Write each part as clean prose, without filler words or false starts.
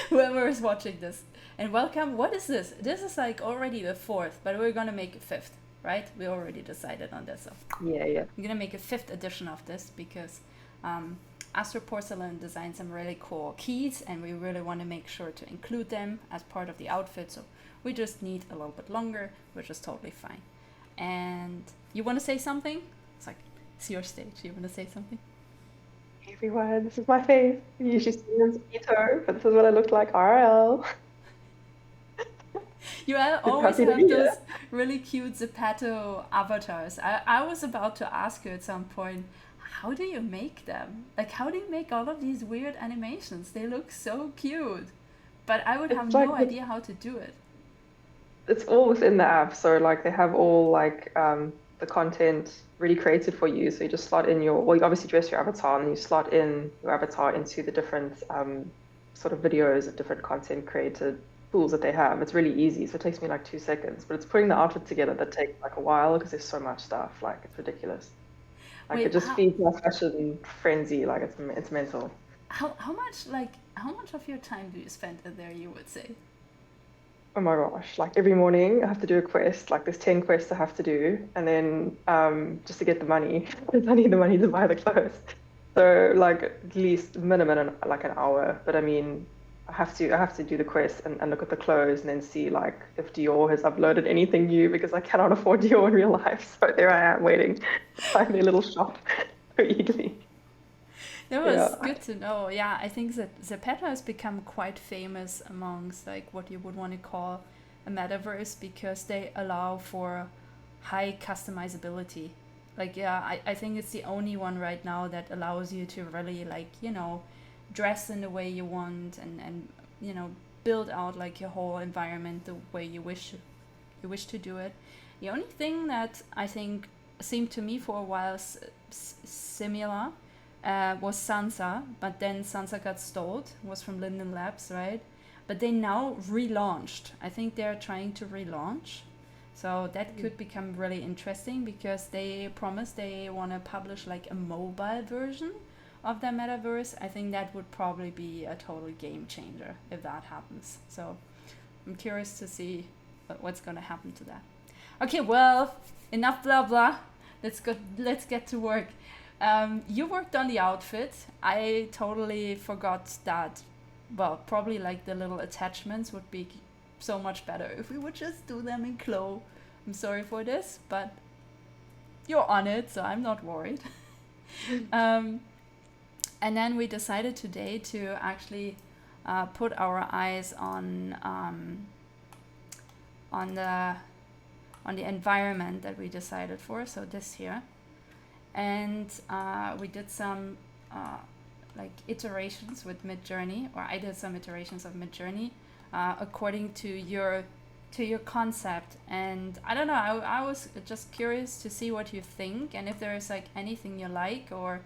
whoever is watching this. And welcome. What is this? This is like already the fourth, but we're gonna make a fifth, right? We already decided on this. So Yeah, yeah. I'm gonna make a fifth edition of this because Astroporcelain designed some really cool keys, and we really want to make sure to include them as part of the outfit. So we just need a little bit longer, which is totally fine. And you want to say something? It's like, it's your stage. You want to say something? Hey everyone, this is my face. You usually see me on Keto, but this is what I look like RL. You Super always happy to have be those here. really cute Zapato avatars. I was about to ask you at some point, how do you make them? Like, how do you make all of these weird animations? They look so cute, but I would have It's like no idea how to do it. it's all within the app. So like they have all like the content really created for you. So you just slot in your, well, you obviously dress your avatar and you slot in your avatar into the different sort of videos of different content created tools that they have. It's really easy. So it takes me like 2 seconds, but it's putting the outfit together that takes like a while because there's so much stuff. Like it's ridiculous. Like it Wait, just feeds my fashion frenzy. Like it's mental. how much of your time do you spend in there, you would say? Oh my gosh, like every morning I have to do a quest, like there's 10 quests I have to do, and then just to get the money, because I need the money to buy the clothes. So like at least minimum like an hour. But I mean, I have to do the quest and look at the clothes and then see like if Dior has uploaded anything new because I cannot afford Dior in real life. So there I am waiting to find their little shop so eagerly. That was Yeah. good to know. Yeah, I think that Zapata has become quite famous amongst like what you would want to call a metaverse because they allow for high customizability. Like, yeah, I think it's the only one right now that allows you to really like, dress in the way you want and build out like your whole environment the way you wish to do it. The only thing that I think seemed to me for a while similar was Sansa, but then Sansa got stalled. Was from Linden Labs, right? But they now relaunched. I think they're trying to relaunch. So that could become really interesting because they promised they want to publish like a mobile version of their metaverse. I think that would probably be a total game changer if that happens. So I'm curious to see what's going to happen to that. Okay, well, enough blah blah. Let's go. Let's get to work. You worked on the outfit. I totally forgot that. Well, probably like the little attachments would be so much better if we would just do them in Clo. I'm sorry for this, but you're on it, so I'm not worried. um, and then we decided today to actually put our eyes on the environment that we decided for. So this here, and we did some like iterations with Midjourney, or I did some iterations of Midjourney according to your concept. And I don't know, I was just curious to see what you think and if there is like anything you like, or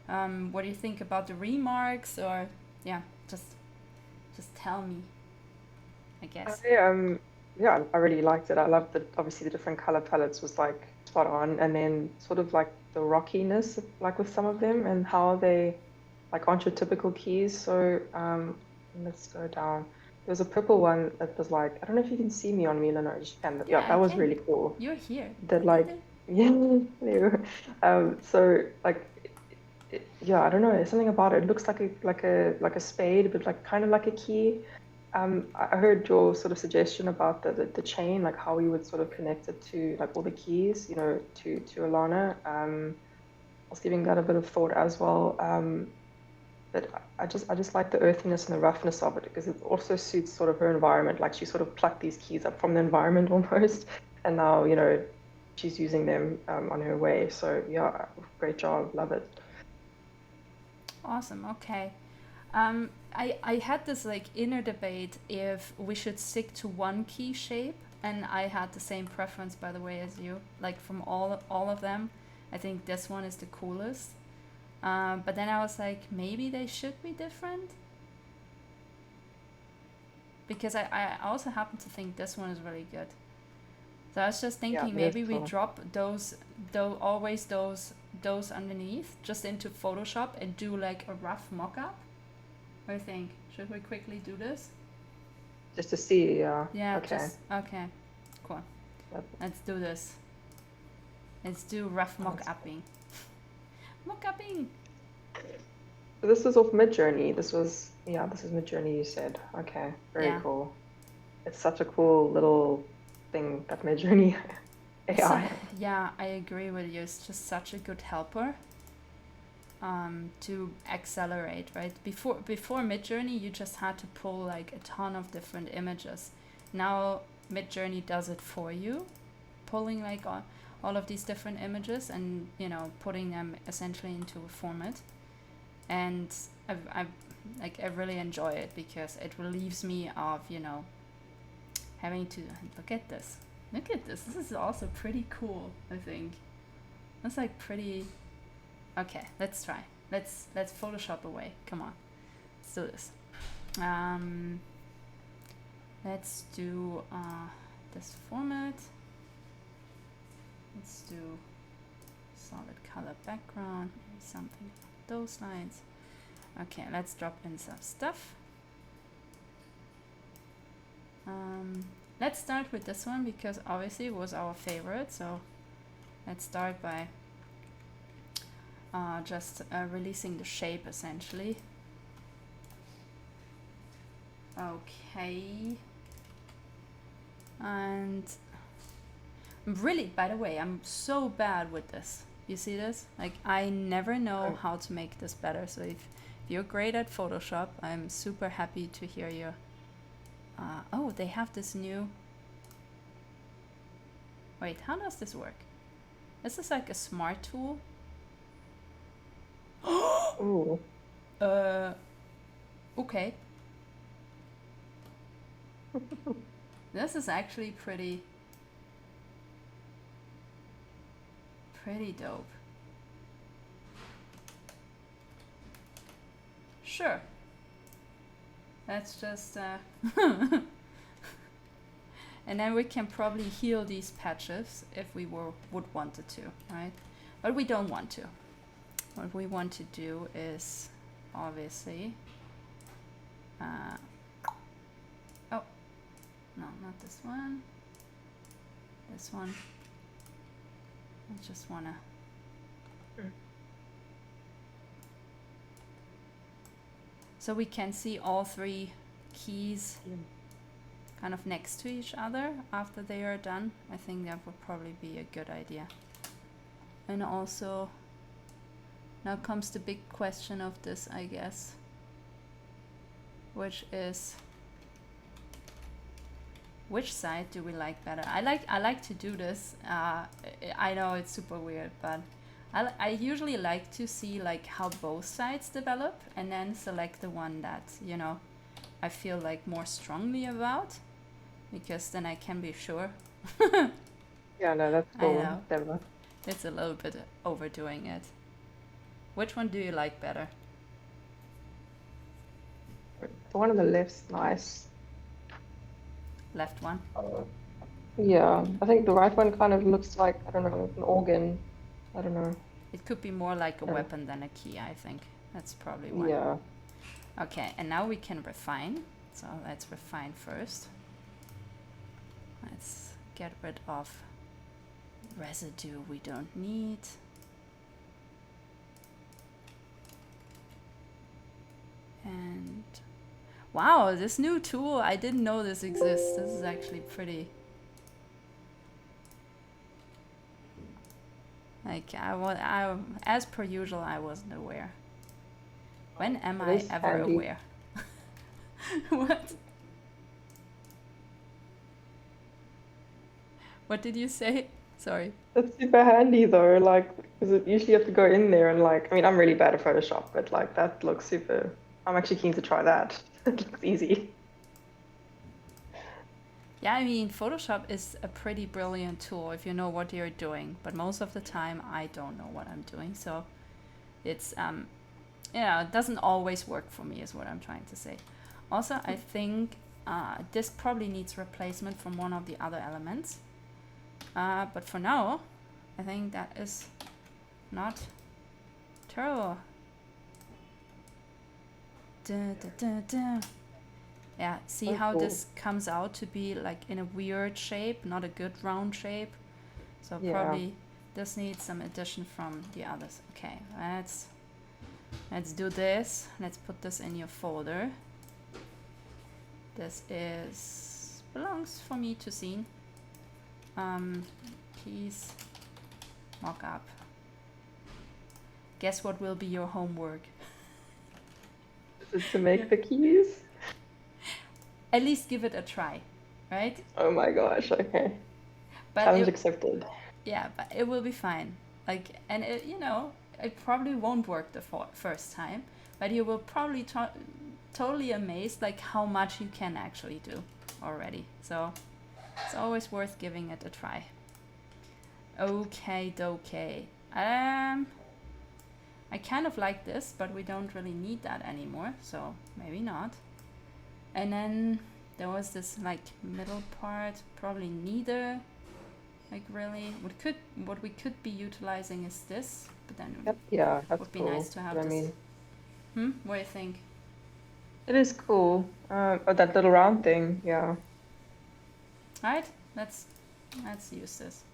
what do you think about the remarks, or yeah, just tell me, I guess. I yeah, I really liked it. I loved that obviously the different color palettes was like spot on, and then sort of like the rockiness like with some of them and how they like aren't your typical keys. So let's go down. There was a purple one that was like, I don't know if you can see me on Mila, no, you can, but Yeah, yeah, I that was can. really cool. You're here. That like yeah, hello. So like yeah, I don't know, there's something about it. It looks like a spade, but like kind of like a key. I heard your sort of suggestion about the chain, like how you would sort of connect it to like all the keys, to Alana. I was giving that a bit of thought as well. But I just like the earthiness and the roughness of it because it also suits sort of her environment. Like she sort of plucked these keys up from the environment almost, and now she's using them on her way. So yeah, great job, love it. Awesome. Okay. I had this like inner debate if we should stick to one key shape, and I had the same preference, by the way, as you. Like from all of them, I think this one is the coolest. But then I was like, maybe they should be different because I also happen to think this one is really good. So I was just Yeah, thinking maybe we beautiful. drop those underneath just into Photoshop and do like a rough mock-up. What do you think? Should we quickly do this? Just to see, yeah. Yeah, Okay. okay. Cool. Yep. Let's do this. Let's do rough mock-upping. Mock-upping! So this was off Midjourney. This was Midjourney, you said. Okay, very cool. It's such a cool little thing, that Midjourney AI. Yeah, I agree with you. It's just such a good helper to accelerate, right? Before Midjourney, you just had to pull like a ton of different images. Now Midjourney does it for you, pulling like all of these different images and, you know, putting them essentially into a format. And I really enjoy it because it relieves me of, you know, having to look at this. This is also pretty cool, I think. That's like pretty. Okay, let's try. Let's Photoshop away. Come on, let's do this. Let's do this format. Let's do solid color background, maybe something along those lines. Okay, let's drop in some stuff. Let's start with this one because obviously it was our favorite. So let's start by just releasing the shape essentially. Okay. And really, by the way, I'm so bad with this. You see this? Like, I never know how to make this better. So if you're great at Photoshop, I'm super happy to hear you. Oh, they have this new... Wait, how does this work? This is like a smart tool. Ooh. Okay. This is actually pretty dope. Sure. Let's just and then we can probably heal these patches if we would wanted to, right? But we don't want to. What we want to do is obviously oh no, not this one. This one. I just wanna so we can see all three keys kind of next to each other after they are done. I think that would probably be a good idea. And also, now comes the big question of this, I guess, which is, which side do we like better? I like to do this. I know it's super weird, but I usually like to see like how both sides develop and then select the one that, you know, I feel like more strongly about, because then I can be sure. Yeah, no, that's cool. I know. Definitely. It's a little bit overdoing it. Which one do you like better? The one on the left's nice. Left one? Yeah, I think the right one kind of looks like, I don't know, an organ. I don't know. It could be more like a weapon than a key, I think. That's probably one. Yeah. Okay, and now we can refine. So let's refine first. Let's get rid of residue we don't need. And wow, this new tool, I didn't know this exists. This is actually pretty. Like, as per usual, I wasn't aware. When am I ever aware? What? What did you say? Sorry. That's super handy though, like, because usually you have to go in there and like, I mean, I'm really bad at Photoshop, but like that looks super. I'm actually keen to try that. It looks easy. Yeah, I mean, Photoshop is a pretty brilliant tool if you know what you're doing, but most of the time I don't know what I'm doing, so it's it doesn't always work for me, is what I'm trying to say. Also, I think this probably needs replacement from one of the other elements, but for now, I think that is not terrible. Da, da, da, da. Yeah, see Oh, how cool. this comes out to be like in a weird shape, not a good round shape. So Yeah. probably this needs some addition from the others. Okay, let's do this. Let's put this in your folder. This is belongs for me to scene. Keys mockup. Guess what will be your homework? Is it to make the keys? At least give it a try, right? Oh my gosh, okay. But Challenge it, accepted. yeah, but it will be fine. Like, and it, you know, it probably won't work the first time, but you will probably totally amazed like how much you can actually do already. So it's always worth giving it a try. Okay, okay. I kind of like this, but we don't really need that anymore, so maybe not. And then there was this like middle part, probably neither. Like really, what we could be utilizing is this, but then Yep, yeah, it that's would be cool. nice to have But I this. mean, What do you think? it is cool. Oh, that little round thing, yeah. Alright, let's use this.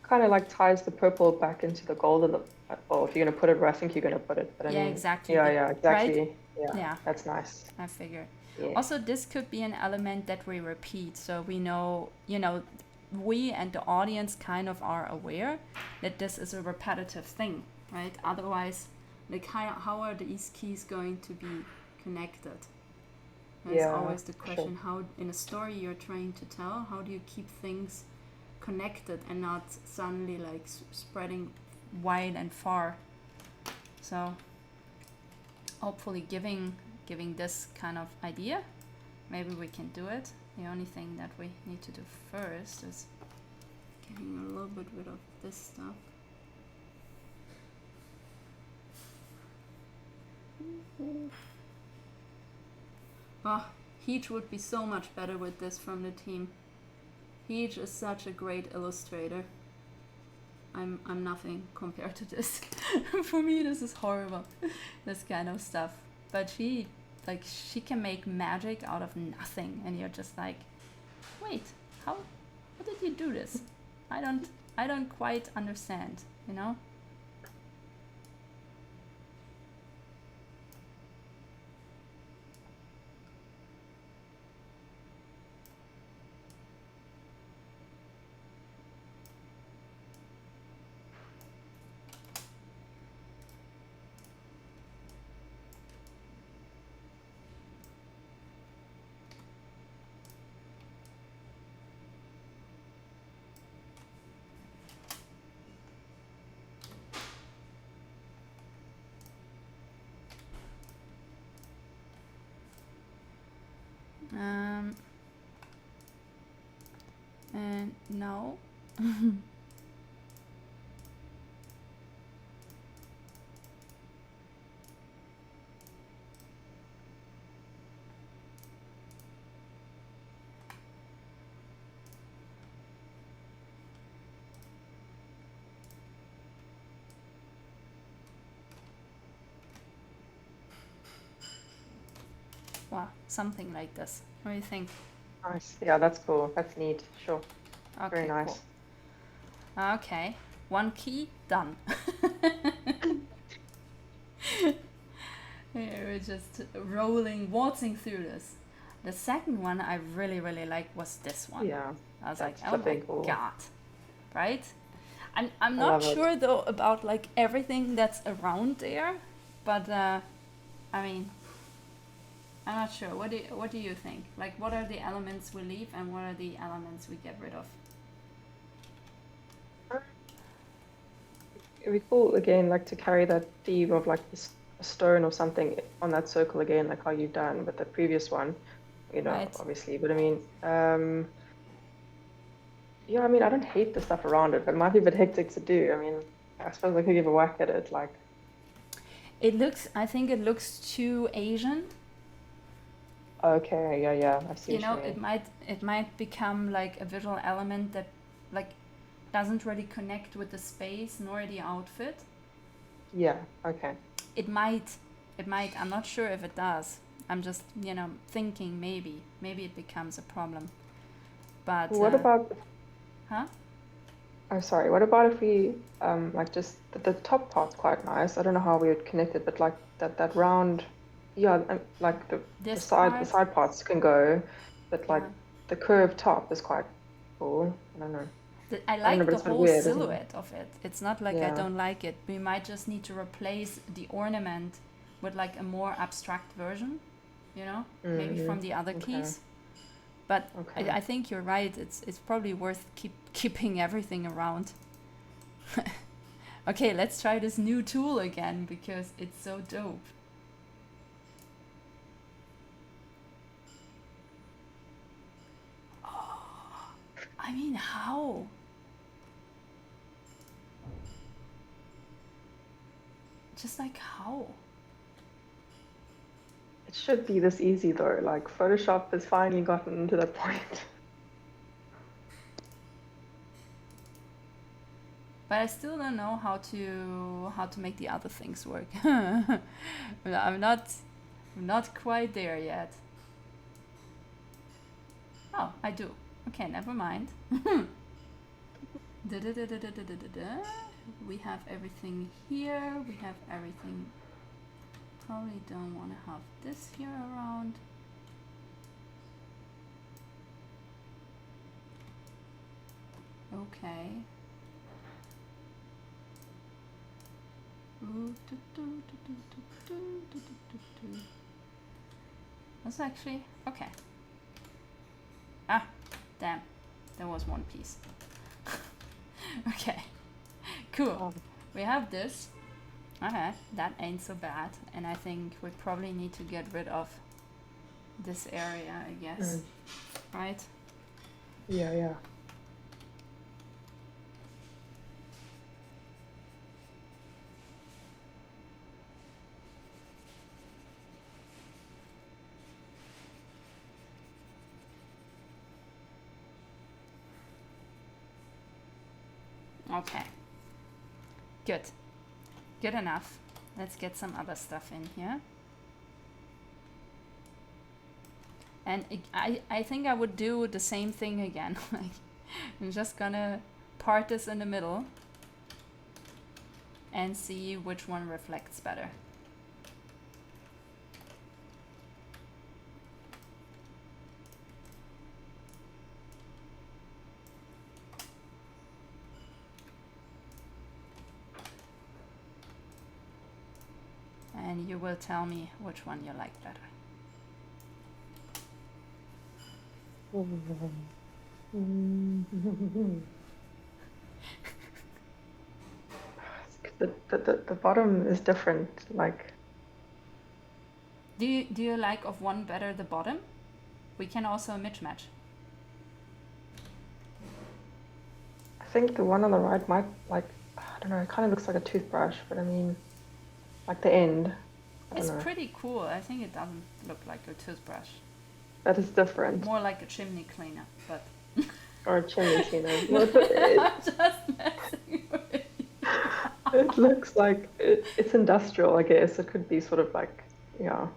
Kind of like ties the purple back into the gold a little. Well, if you're gonna put it where I think you're gonna put it, but I Yeah, mean, exactly. yeah, exactly. Right? Yeah, Yeah, that's nice. I figured. Yeah. Also, this could be an element that we repeat, so we know, you know, we and the audience kind of are aware that this is a repetitive thing, right? Otherwise, like how are these keys going to be connected? That's Yeah, always the for question. sure. How, in a story you're trying to tell, how do you keep things connected and not suddenly like spreading wide and far? So hopefully giving this kind of idea, maybe we can do it. The only thing that we need to do first is getting a little bit rid of this stuff. Oh, Heej would be so much better with this from the team. Heej is such a great illustrator. I'm nothing compared to this. For me, this is horrible, this kind of stuff. But she can make magic out of nothing, and you're just like, wait, how did you do this? I don't quite understand, you know? And no. Well, something like this. What do you think? Nice. Yeah, that's cool. That's neat. Sure. Okay, Very nice. cool. Okay, one key done. We're just waltzing through this. The second one I really, really liked was this one. Yeah. I was like, That's oh my flipping cool. god, right? I'm I not love it. sure though about like everything that's around there, but I mean, I'm not sure. What do you think? Like, what are the elements we leave and what are the elements we get rid of? It'd be cool again, like to carry that theme of like this a stone or something on that circle again, like how you've done with the previous one, you know, Right. obviously. But I mean, yeah, I mean, I don't hate the stuff around it, but it might be a bit hectic to do. I mean, I suppose I could give a whack at it, like. I think it looks too Asian. Okay, yeah, I see You what know, you mean. it might become like a visual element that like doesn't really connect with the space nor the outfit. Yeah. Okay. It might, I'm not sure if it does. I'm just, thinking maybe it becomes a problem. But, What about? huh? Oh, sorry. What about if we like just the top part's quite nice. I don't know how we would connect it, but like that round, yeah, like the This side the part, side parts can go, but like yeah. the curved top is quite cool. I don't know. I I don't know, like but the it's a bit whole weird, isn't it? silhouette of it. It's not like I Yeah. don't like it. We might just need to replace the ornament with like a more abstract version, maybe Mm-hmm. from the other Okay. keys. But Okay. I think you're right. It's probably worth keeping everything around. Okay, let's try this new tool again because it's so dope. I mean, how? Just like how? It should be this easy though. Like Photoshop has finally gotten to that point. But I still don't know how to make the other things work. I'm not quite there yet. Oh, I do. Okay, never mind. Da-da-da-da-da-da-da-da. We have everything here. We have everything. Probably don't want to have this here around. Okay. That's actually okay. Ah, damn. There was one piece. Okay. Cool. Oh. We have this. Okay, that ain't so bad. And I think we probably need to get rid of this area, I guess. Right? Yeah, yeah. Okay. Good. Good enough. Let's get some other stuff in here. And I think I would do the same thing again. Like, I'm just gonna part this in the middle and see which one reflects better. And you will tell me which one you like better. The bottom is different. Like, Do you like of one better the bottom? We can also mismatch. I think the one on the right might, like, I don't know, it kind of looks like a toothbrush, but I mean, like the end. I don't It's know. pretty cool. I think it doesn't look like a toothbrush. That is different. More like a chimney cleaner, but Or a chimney cleaner. I'm just messing with you. It looks like it's industrial, I guess. It could be sort of like, yeah.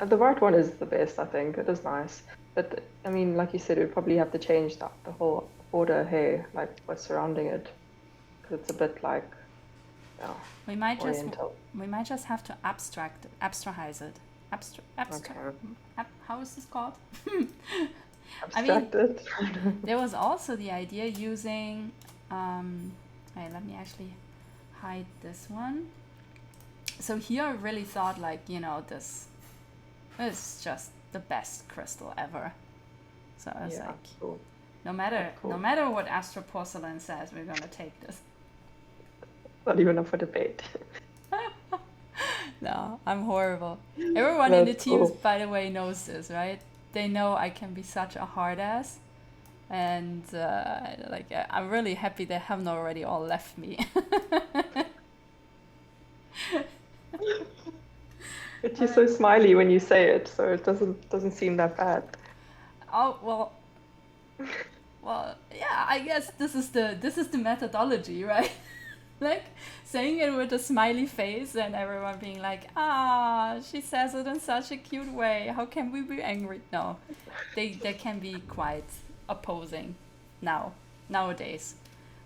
The right one is the best, I think. It is nice. But, I mean, like you said, we'd probably have to change the whole border here, like what's surrounding it. Because it's a bit like, yeah, We might oriental. just have to abstrahize it. Okay. How is this called? Abstract it. There was also the idea using. Hey, let me actually hide this one. So here I really thought like this is just the best crystal ever. So I was Yeah, like, cool. no matter what Astroporcelain says, we're gonna take this. Not even up for debate. No, I'm horrible. Everyone in the That's team, cool. by the way, knows this, right? They know I can be such a hard ass, and I'm really happy they haven't already all left me. But you're so smiley when you say it, so it doesn't seem that bad. Oh well, yeah. I guess this is the methodology, right? like saying it with a smiley face and everyone being like, ah, she says it in such a cute way. How can we be angry? No, they can be quite opposing nowadays.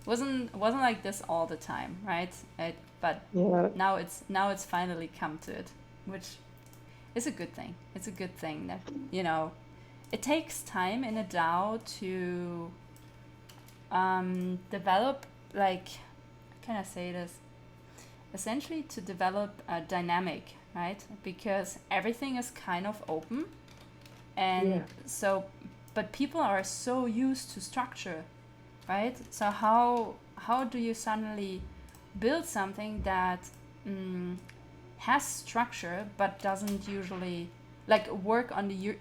Wasn't like this all the time, right? But Yeah. now it's finally come to it, which is a good thing. It's a good thing that, you know, it takes time in a DAO to develop, like, how can I say this? Essentially to develop a dynamic, right? Because everything is kind of open, and Yeah. so, but people are so used to structure, right? So how do you suddenly build something that has structure but doesn't usually like work on the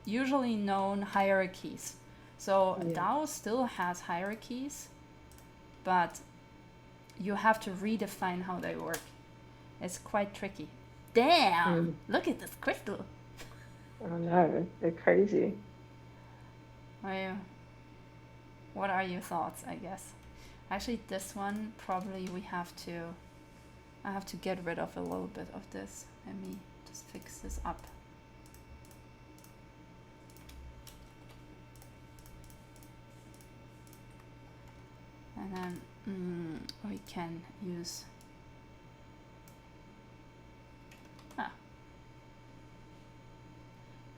usually known hierarchies? So Yeah. DAO still has hierarchies, but you have to redefine how they work. It's quite tricky. Damn! Look at this crystal. Oh no, they're crazy. What are your thoughts, I guess? Actually, this one probably I have to get rid of a little bit of this. Let me just fix this up. And then we can use...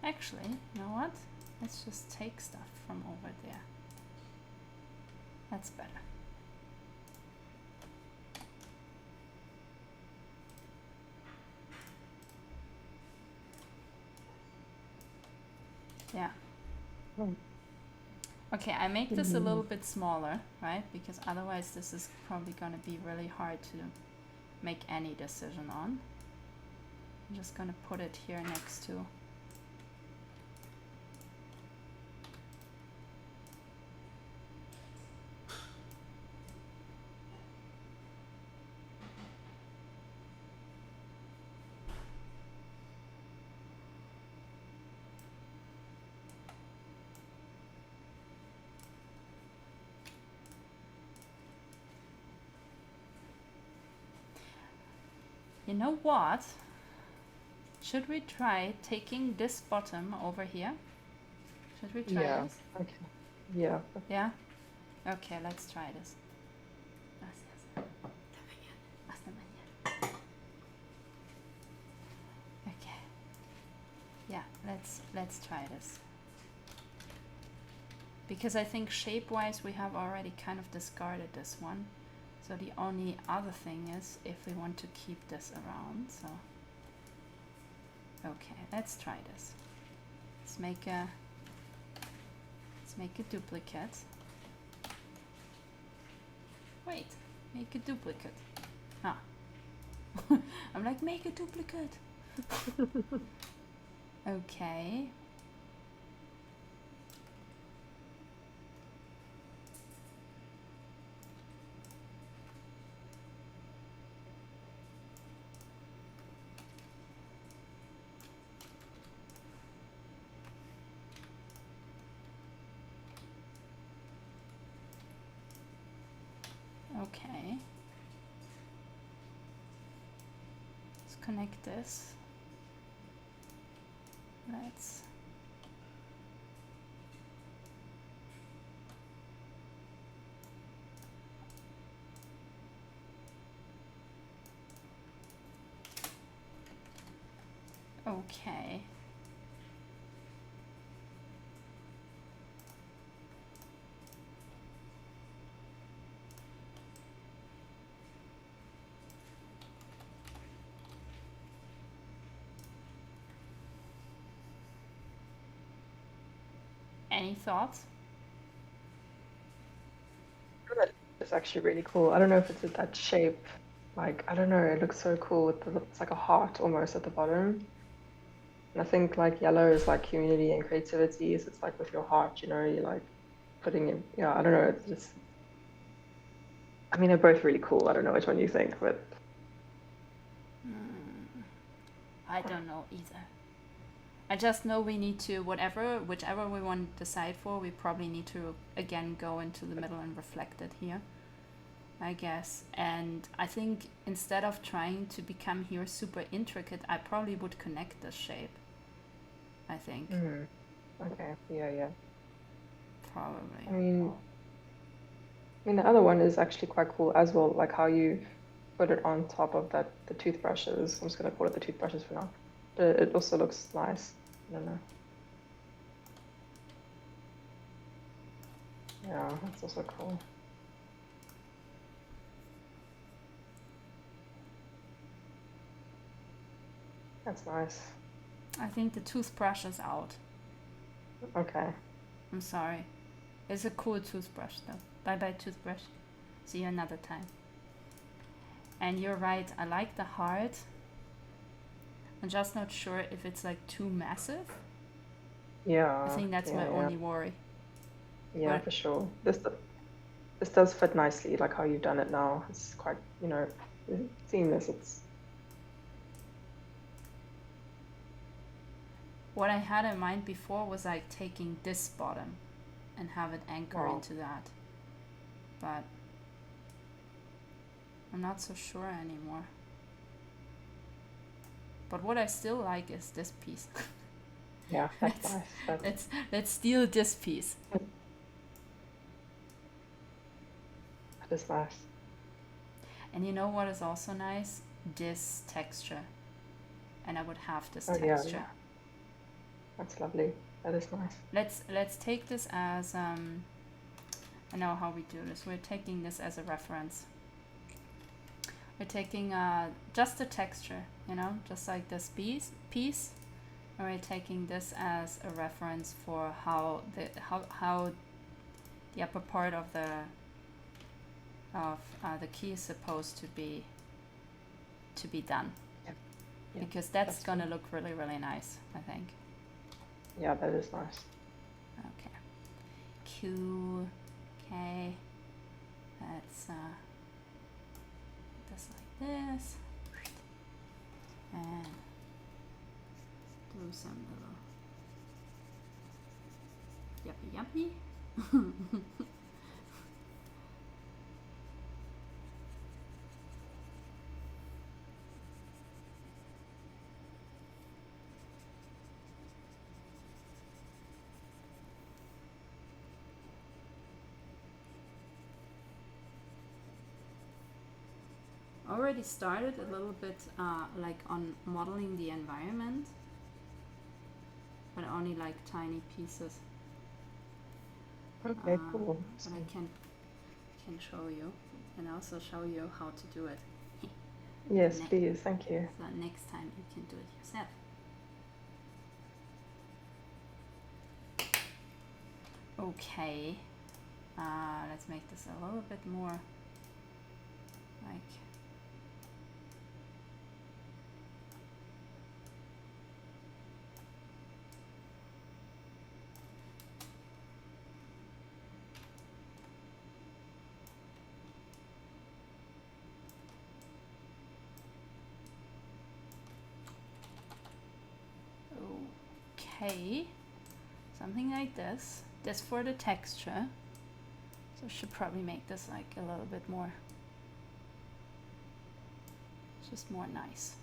Actually, you know what? Let's just take stuff from over there. That's better. Yeah. Okay, I make this a little bit smaller, right? Because otherwise this is probably going to be really hard to make any decision on. I'm just going to put it here next to... You know what? Should we try taking this bottom over here? Should we try Yeah. this? Okay. Yeah. Yeah? Okay, let's try this. Okay. Yeah, let's try this. Because I think shape-wise we have already kind of discarded this one. So the only other thing is if we want to keep this around, so... Okay, let's try this. Let's make a duplicate. Wait, make a duplicate. Ah. I'm like, make a duplicate. Okay. Okay. Let's connect this. Let's... Okay. Any thoughts? It's actually really cool. I don't know if it's that shape. Like, I don't know, it looks so cool with it's like a heart almost at the bottom. And I think like yellow is like community and creativity. So it's like with your heart, you know, you like putting in, yeah, I don't know, it's just, I mean, they're both really cool. I don't know which one you think, but I don't know either. I just know we need to, whichever we want to decide for, we probably need to again go into the middle and reflect it here. I guess. And I think instead of trying to become here super intricate, I probably would connect the shape. I think. Okay. Yeah. Probably. I mean, the other one is actually quite cool as well, like how you put it on top of the toothbrushes. I'm just gonna call it the toothbrushes for now. But it also looks nice. I don't know. Yeah, that's also cool. That's nice. I think the toothbrush is out. Okay. I'm sorry. It's a cool toothbrush though. Bye bye toothbrush. See you another time. And you're right, I like the heart. I'm just not sure if it's like too massive. Yeah. I think that's my only worry. Yeah, But for sure. This does fit nicely, like how you've done it now. It's quite, seamless. It's what I had in mind before was like taking this bottom and have it anchor into that. But I'm not so sure anymore. But what I still like is this piece. Yeah, that's nice. Let's steal this piece. That is nice. And you know what is also nice? This texture. And I would have this Oh, texture. yeah. That's lovely. That is nice. Let's take this as I know how we do this. We're taking this as a reference. We're taking just the texture, just like this piece, and we're taking this as a reference for how the upper part of the key is supposed to be done. Yeah, because that's gonna look really, really nice, I think. Yeah, that is nice. Okay. Q, K. Let's this like this, and do some little yuppie. Already started a little bit like on modeling the environment, but only like tiny pieces. Okay, cool. But I can show you and also show you how to do it. Yes, please. Thank you. So next time you can do it yourself. Okay, let's make this a little bit more like something like this. This for the texture. So I should probably make this like a little bit more, just more nice.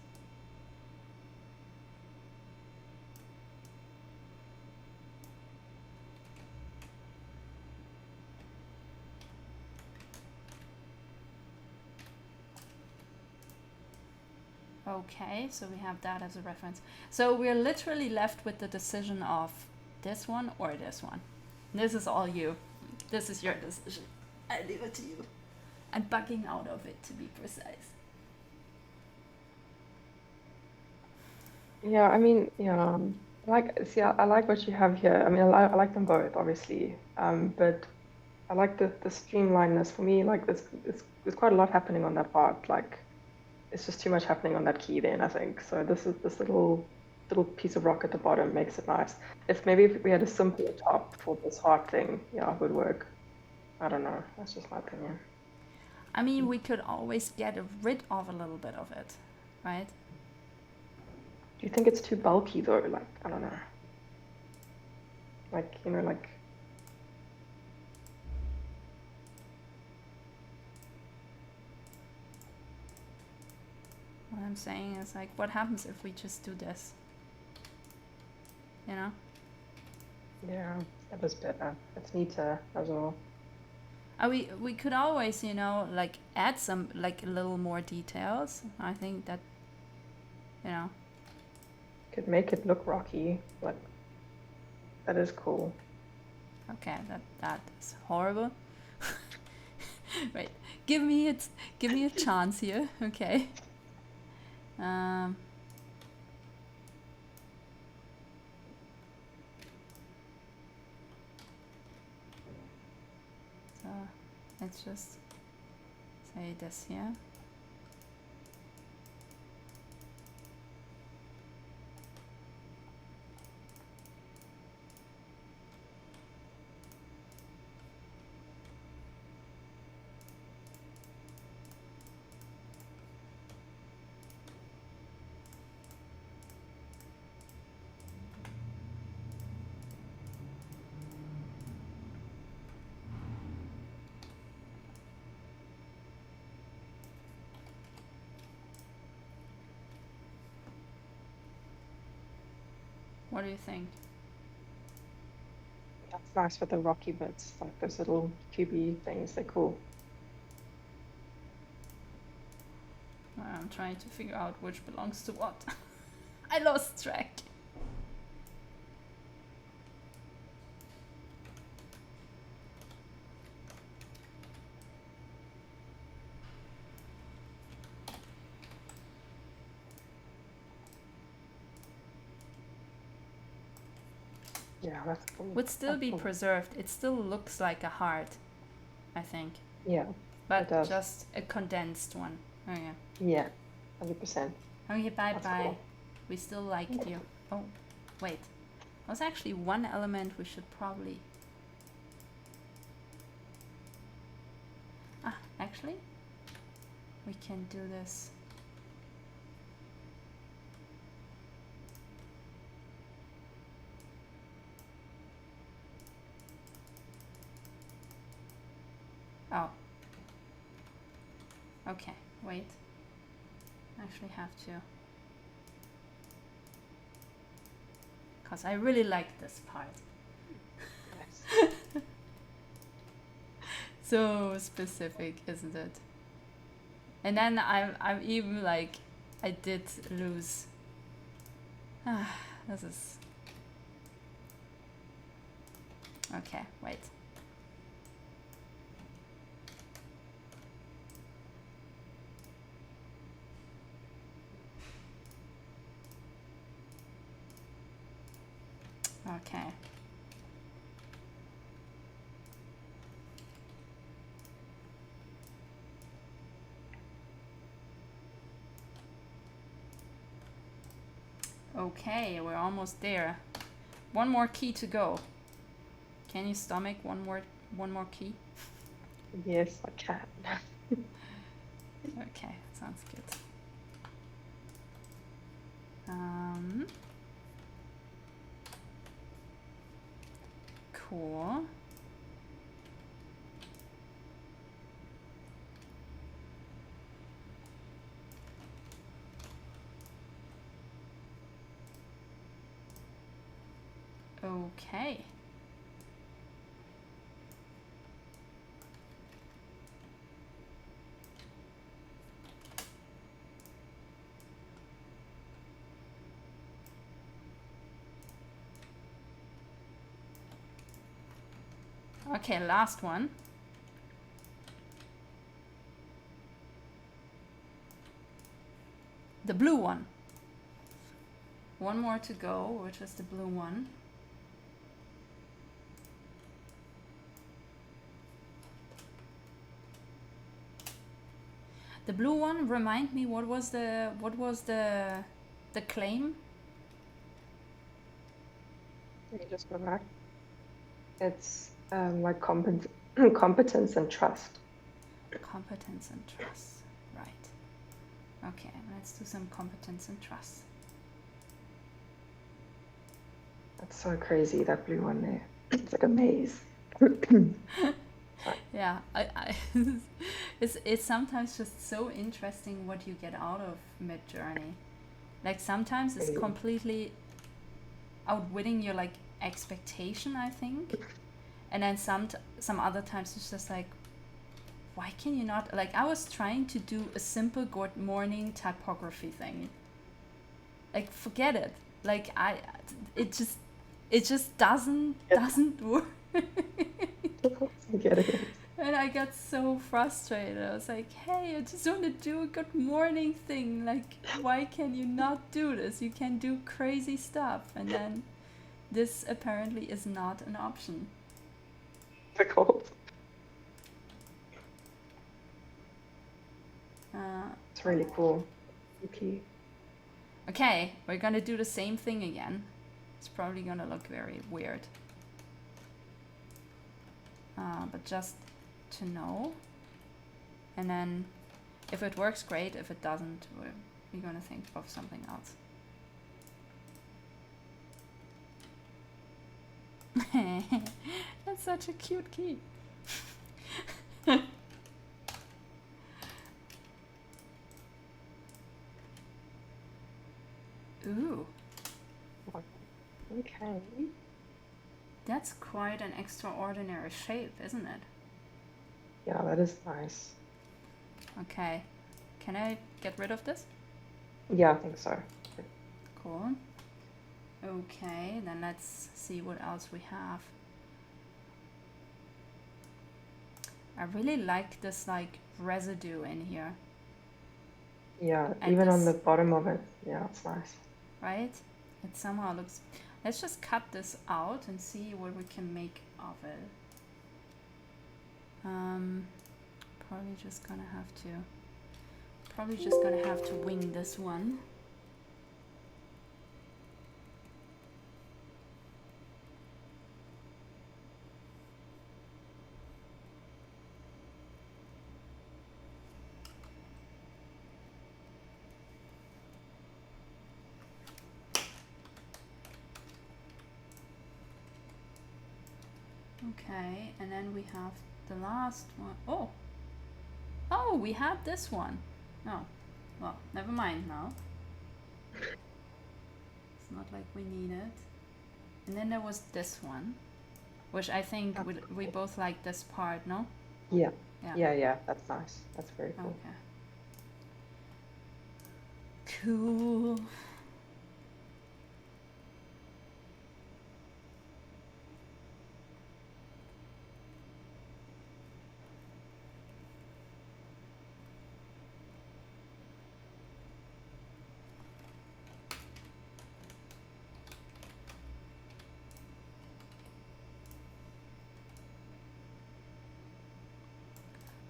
Okay, so we have that as a reference. So we're literally left with the decision of this one or this one. This is all you. This is your decision. I leave it to you. I'm bugging out of it, to be precise. Yeah, I mean, yeah. I like what you have here. I mean, I like them both, obviously. But I like the streamlinedness. For me, like there's quite a lot happening on that part. Like it's just too much happening on that key then, I think. So this little piece of rock at the bottom makes it nice. If we had a simpler top for this heart thing, yeah, it would work. I don't know. That's just my opinion. I mean, we could always get rid of a little bit of it, right? Do you think it's too bulky though? Like, I don't know. Like, I'm saying is like, what happens if we just do this? You know? Yeah, that was better. It's neater as well. We could always, you know, like add some like a little more details. I think that, you know. Could make it look rocky, but that is cool. Okay, that is horrible. Wait, give me a chance here. Okay. So let's just say this here. What do you think? That's nice with the rocky bits, like those little cubey things. They're cool. I'm trying to figure out which belongs to what. I lost track. Yeah, that's cool. Would still That's be cool. preserved. It still looks like a heart, I think. Yeah, But it does. just a condensed one. Oh yeah. Yeah, 100%. Oh yeah, bye That's bye. cool. We still liked you. Oh, wait. There's actually one element we should probably... Ah, actually, we can do this. Oh. Okay, wait. I actually have to. Because I really like this part. Nice. So specific, isn't it? And then I'm even like, I did lose. This is... Okay, wait. Okay. Okay, we're almost there. One more key to go. Can you stomach one more key? Yes, I can. Okay, sounds good. Cool. Okay. Okay, last one. The blue one. One more to go, which is the blue one. The blue one, remind me, what was the claim? Let me just go back. It's like competence and trust. Competence and trust. Right. Okay, let's do some competence and trust. That's so crazy, that blue one there. It's like a maze. Yeah, it's sometimes just so interesting what you get out of Midjourney. Like sometimes it's Really. completely outwitting your like expectation, I think, and then some other times it's just like, why can you not, like I was trying to do a simple good morning typography thing, like forget it, like it just doesn't work. I get it. And I got so frustrated. I was like, hey, I just want to do a good morning thing. Like, why can you not do this? You can do crazy stuff. And then this apparently is not an option. Difficult. It's really cool. Okay. Okay, we're gonna do the same thing again. It's probably gonna look very weird. But just to know. And then if it works, great. If it doesn't, we're gonna think of something else. That's such a cute key. Ooh, Okay. that's quite an extraordinary shape, isn't it? Yeah, that is nice. Okay, can I get rid of this? Yeah, I think so. Cool. Okay, then let's see what else we have. I really like this like residue in here, Yeah, and even on the this, bottom of it. Yeah, it's nice. right? It somehow looks. Let's just cut this out and see what we can make of it. Probably just gonna have to wing this one. Okay, and then we have the last one. Oh, we had this one. Oh, well, never mind now. It's not like we need it. And then there was this one, which I think we both like this part, no? Yeah. Yeah. Yeah, that's nice. That's very cool. Okay. Cool.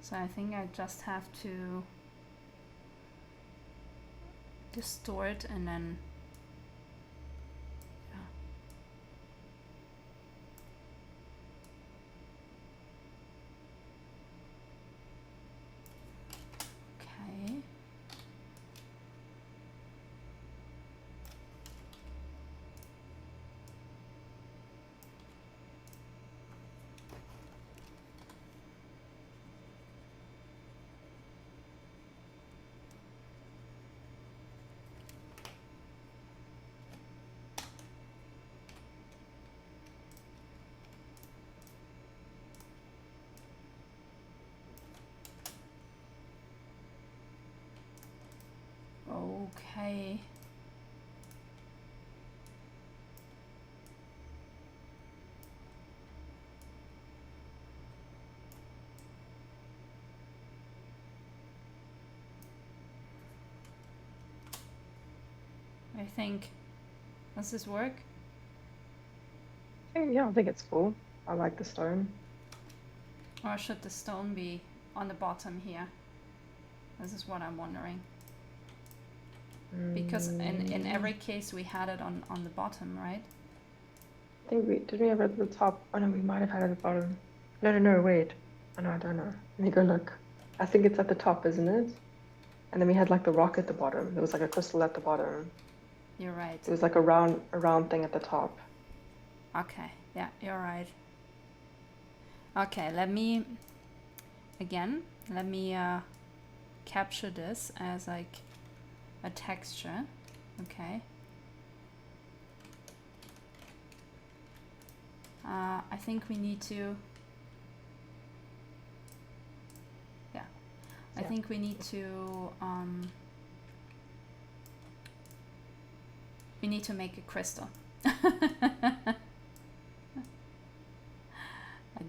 So I think I just have to distort and then okay. Okay. I think, does this work? Yeah, I think it's cool. I like the stone. Or should the stone be on the bottom here? This is what I'm wondering. Because in every case we had it on the bottom, right? I think did we have it at the top? Oh no, we might have had it at the bottom. No, wait. Oh no, I don't know. Let me go look. I think it's at the top, isn't it? And then we had like the rock at the bottom. There was like a crystal at the bottom. You're right. It was like a round thing at the top. Okay, yeah, you're right. Okay, let me again, let me capture this as like a texture. Okay. I think we need to, yeah, I think we need to make a crystal. I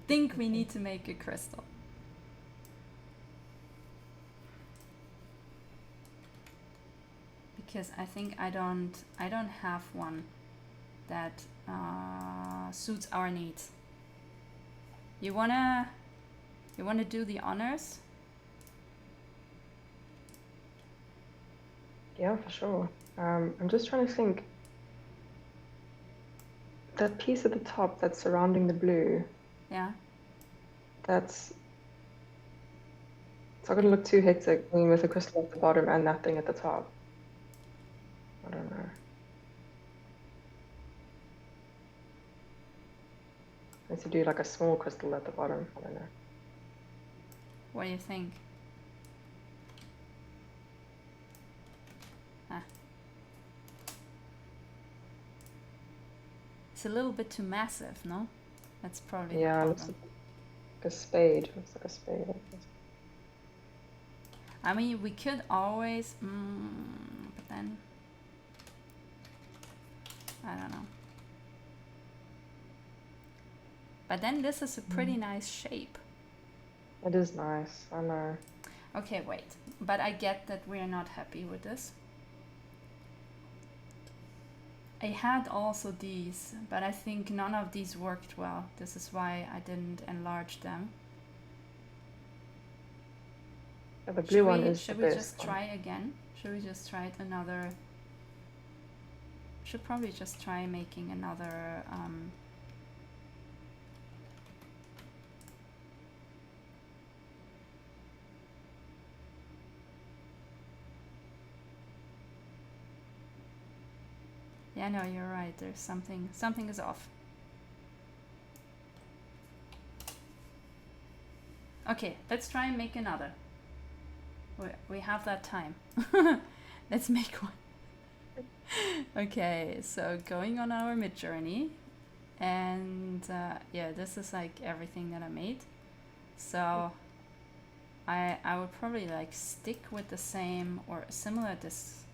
think we need to make a crystal. Because I think I don't have one that suits our needs. You wanna do the honors? Yeah, for sure. I'm just trying to think. That piece at the top that's surrounding the blue. Yeah. It's not gonna look too hectic with a crystal at the bottom and that thing at the top. I don't know. I need to do like a small crystal at the bottom. I don't know. What do you think? It's a little bit too massive, no? That's probably yeah, the it problem. looks like a spade. Looks like a spade. I mean, we could always, but then I don't know. But then this is a pretty nice shape. It is nice. I know. Okay, wait. But I get that we're not happy with this. I had also these, but I think none of these worked well. This is why I didn't enlarge them. Yeah, the blue one is the should we best just one. try again? Should we just try it another? Should probably just try making another. Yeah, no, you're right. There's something is off. Okay, let's try and make another. We have that time. Let's make one. Okay, so going on our Midjourney, and yeah, this is like everything that I made. So I would probably like stick with the same or similar this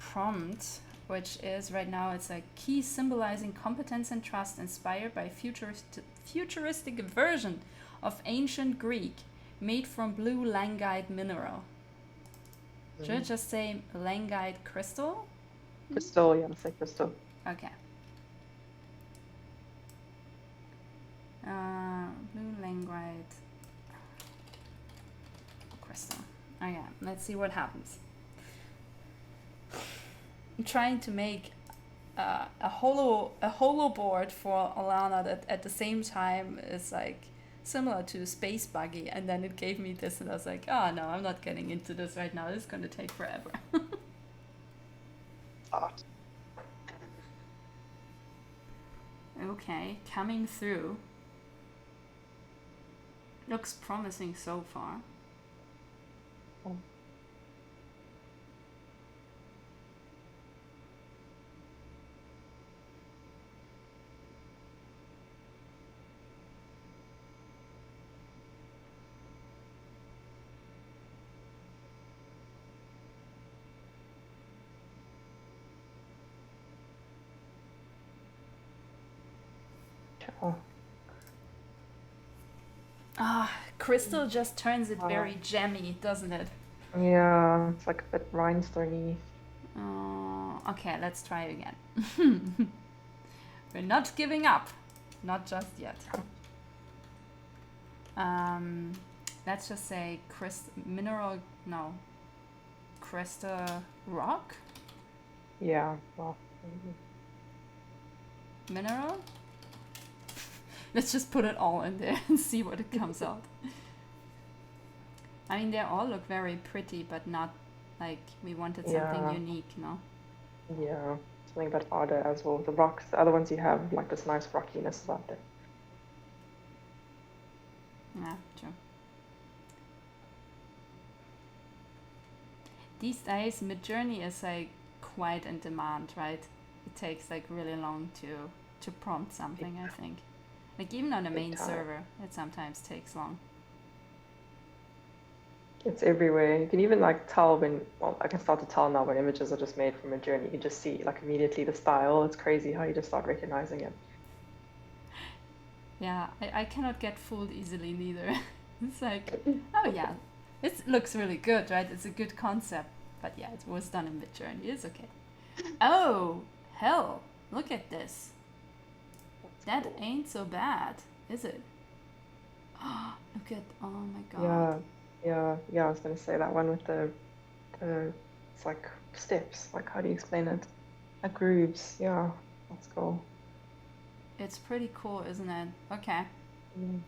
prompt, which is right now it's like key symbolizing competence and trust inspired by futuristic version of ancient Greek made from blue langite mineral. Should I just say langite crystal? Crystal, yeah, it's like crystal. Okay. Blue langite crystal. Okay, let's see what happens. I'm trying to make a holo board for Alana that at the same time is like similar to a space buggy, and then it gave me this, and I was like, oh no, I'm not getting into this right now. This is gonna take forever. Art. Okay, coming through. Looks promising so far. Oh. Crystal just turns it very jammy, doesn't it? Yeah, it's like a bit rhinestone-y. Okay, let's try again. We're not giving up. Not just yet. Let's just say crystal rock? Yeah, well. Mineral? Let's just put it all in there and see what it comes out. I mean, they all look very pretty, but not like we wanted something unique, no? Yeah, something a bit harder as well. The rocks, the other ones you have, like this nice rockiness about it. Yeah, true. these days Midjourney is like quite in demand, right? It takes like really long to prompt something, I think. Like even on the Big main time. server, it sometimes takes long. It's everywhere. You can even like tell when, well, I can start to tell now when images are just made from a journey. You can just see like immediately the style. It's crazy how you just start recognizing it. Yeah, I cannot get fooled easily neither. It's like, oh yeah, it looks really good, right? It's a good concept. But yeah, it was done in Midjourney. It's okay. Oh, hell, look at this. That Cool. ain't so bad, is it? Look at, oh my Yeah, god. yeah. I was gonna say that one with the it's like steps. Like how do you explain it? Like grooves. Yeah, that's cool. It's pretty cool, isn't it? Okay. Mm.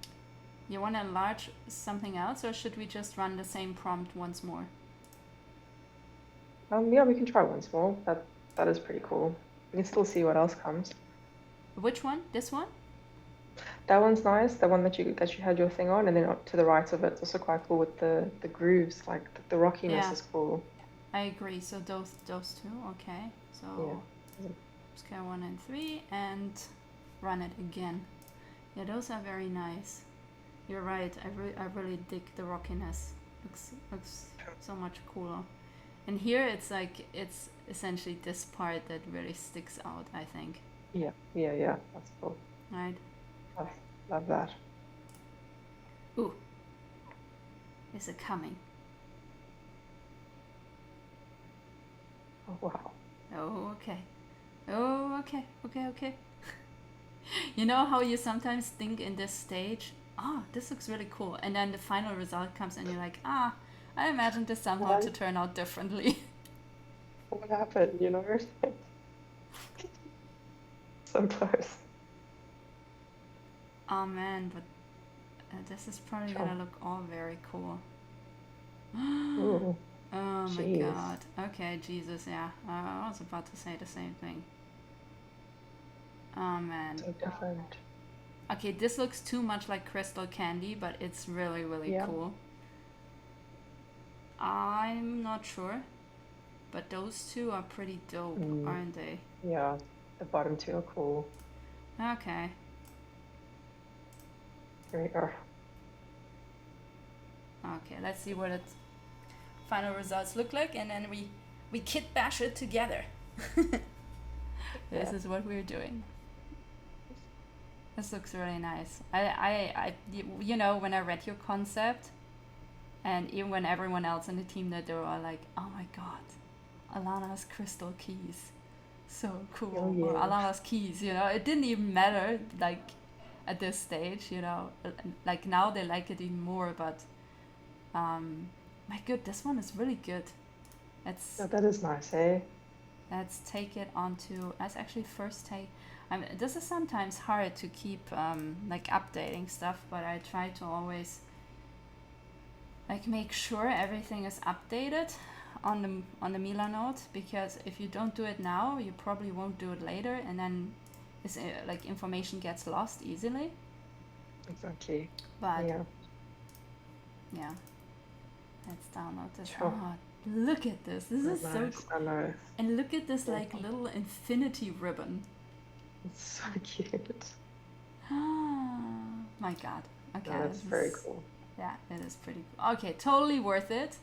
You want to enlarge something else, or should we just run the same prompt once more? Yeah, we can try once more. That is pretty cool. We can still see what else comes. Which one? This one? That one's nice. The one that you had your thing on, and then to the right of it, it's also quite cool with the grooves. Like the rockiness Yeah, is cool. I agree. So those two, okay. So Yeah. scale 1 and 3 and run it again. Yeah, those are very nice. You're right. I really dig the rockiness. Looks so much cooler. And here it's like it's essentially this part that really sticks out, I think. Yeah. That's cool. Right? Love, love that. Ooh, is it coming? Oh wow. Oh, okay. Oh, okay. You know how you sometimes think in this stage, oh, this looks really cool, and then the final result comes and you're like, ah, I imagined this somehow to What? turn out differently. What happened? You know? So close. Oh man, but this is probably Sure. gonna look all very cool. Ooh, Oh my jeez. god. Okay, Jesus, yeah. I was about to say the same thing. Oh man. So different. Okay, this looks too much like crystal candy, but it's really, really Yeah. cool. I'm not sure, but those two are pretty dope, Mm, aren't they? yeah. The bottom two are cool. Okay. Here we go. Okay, let's see what its final results look like, and then we kit bash it together. This Yeah. is what we're doing. This looks really nice. I you know, when I read your concept, and even when everyone else in the team that they were all like, oh my god, Alana's crystal keys, so cool. Oh Or yeah. Alana's keys, you know, it didn't even matter like at this stage, you know, like now they like it even more, but my god, this one is really good. No, Let's that is nice, eh? let's take it onto. Let's actually first take. This is sometimes hard to keep like updating stuff, but I try to always like make sure everything is updated on the Mila node, because if you don't do it now, you probably won't do it later, and then it's like information gets lost easily. Exactly. But Yeah. yeah, let's download this. Sure. Oh, look at this. This is so Nice. cool. I know. And look at this So like fun. little infinity ribbon. It's so cute. My god. Okay, No, that's this very is cool. yeah, it is pretty cool. Okay, totally worth it.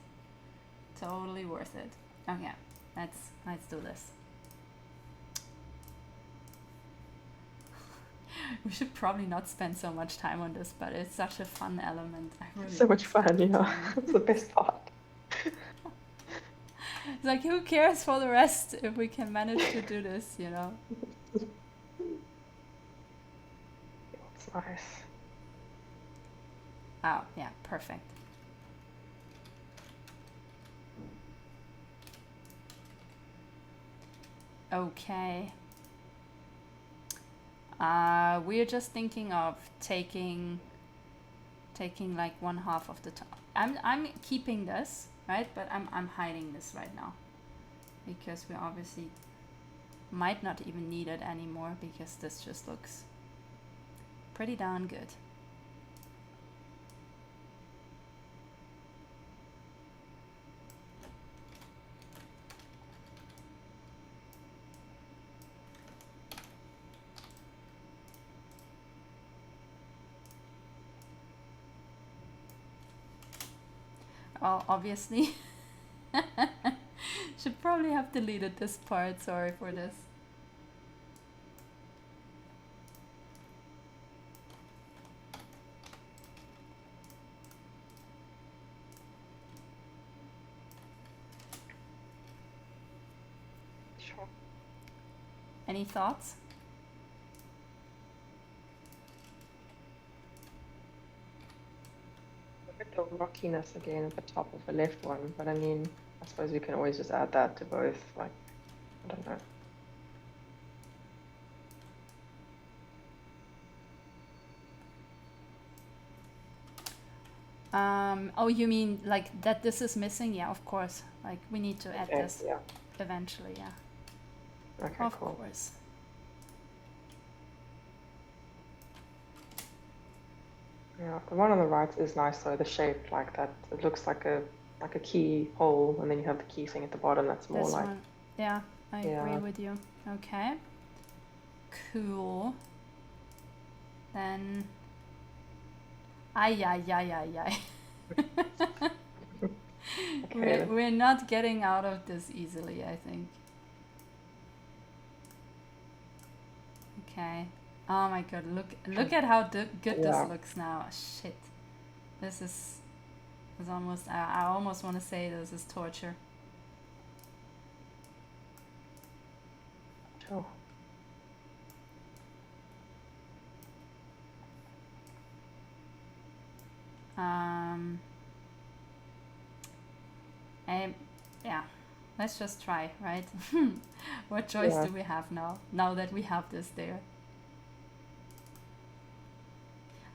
Totally worth it. Okay, let's do this. We should probably not spend so much time on this, but it's such a fun element. I really So much fun, spend yeah. time. That's the best part. It's like, who cares for the rest if we can manage to do this, you know? It's nice. Oh, yeah, perfect. Okay. We're just thinking of taking like one half of the top. I'm keeping this, right? But I'm hiding this right now, because we obviously might not even need it anymore, because this just looks pretty darn good. well, obviously. Should probably have deleted this part. Sorry for this. Sure. Any thoughts? Look at the rockiness again at the top of the left one, but I mean, I suppose we can always just add that to both. Like, I don't know. Oh, you mean like that this is missing? Yeah, of course. Like we need to add Okay, this yeah. eventually, yeah. Okay, Of cool. course. Yeah, the one on the right is nice though, the shape like that. It looks like a key hole, and then you have the key thing at the bottom. That's more This like, one. Yeah, I agree yeah. with you. Okay. Cool. Then. Ay, ay, ay, ay, ay. Okay. We're not getting out of this easily, I think. Okay. Oh my god, look at how good Yeah. this looks now. Shit. This is almost, I almost want to say this is torture. Sure. Yeah, let's just try, right? What choice Yeah. do we have now that we have this there?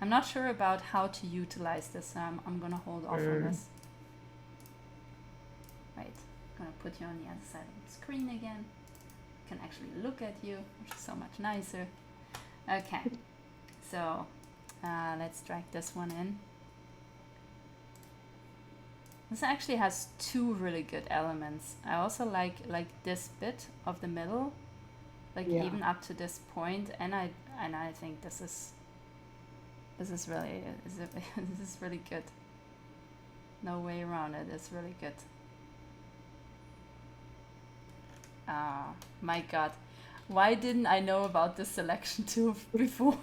I'm not sure about how to utilize this, so I'm gonna hold off on this. Right, I'm gonna put you on the other side of the screen again. Can actually look at you, which is so much nicer. Okay, so let's drag this one in. This actually has two really good elements. I also like this bit of the middle, like Yeah. even up to this point, and I think this is really this is really good. No way around it. It's really good. Oh my god, why didn't I know about this selection tool before?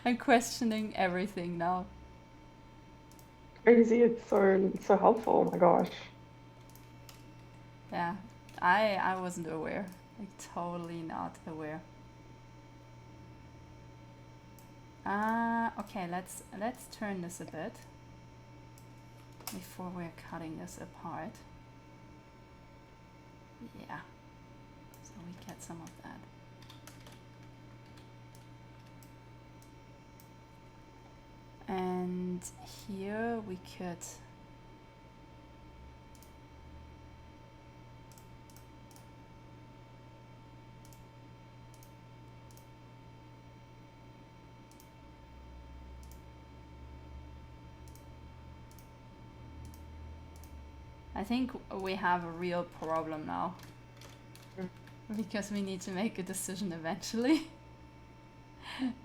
I'm questioning everything now. Crazy. It's so helpful. Oh my gosh. Yeah, I wasn't aware. Like totally not aware. Okay, let's turn this a bit before we're cutting this apart. Yeah, so we get some of that. And here we could I think we have a real problem now. Because we need to make a decision eventually.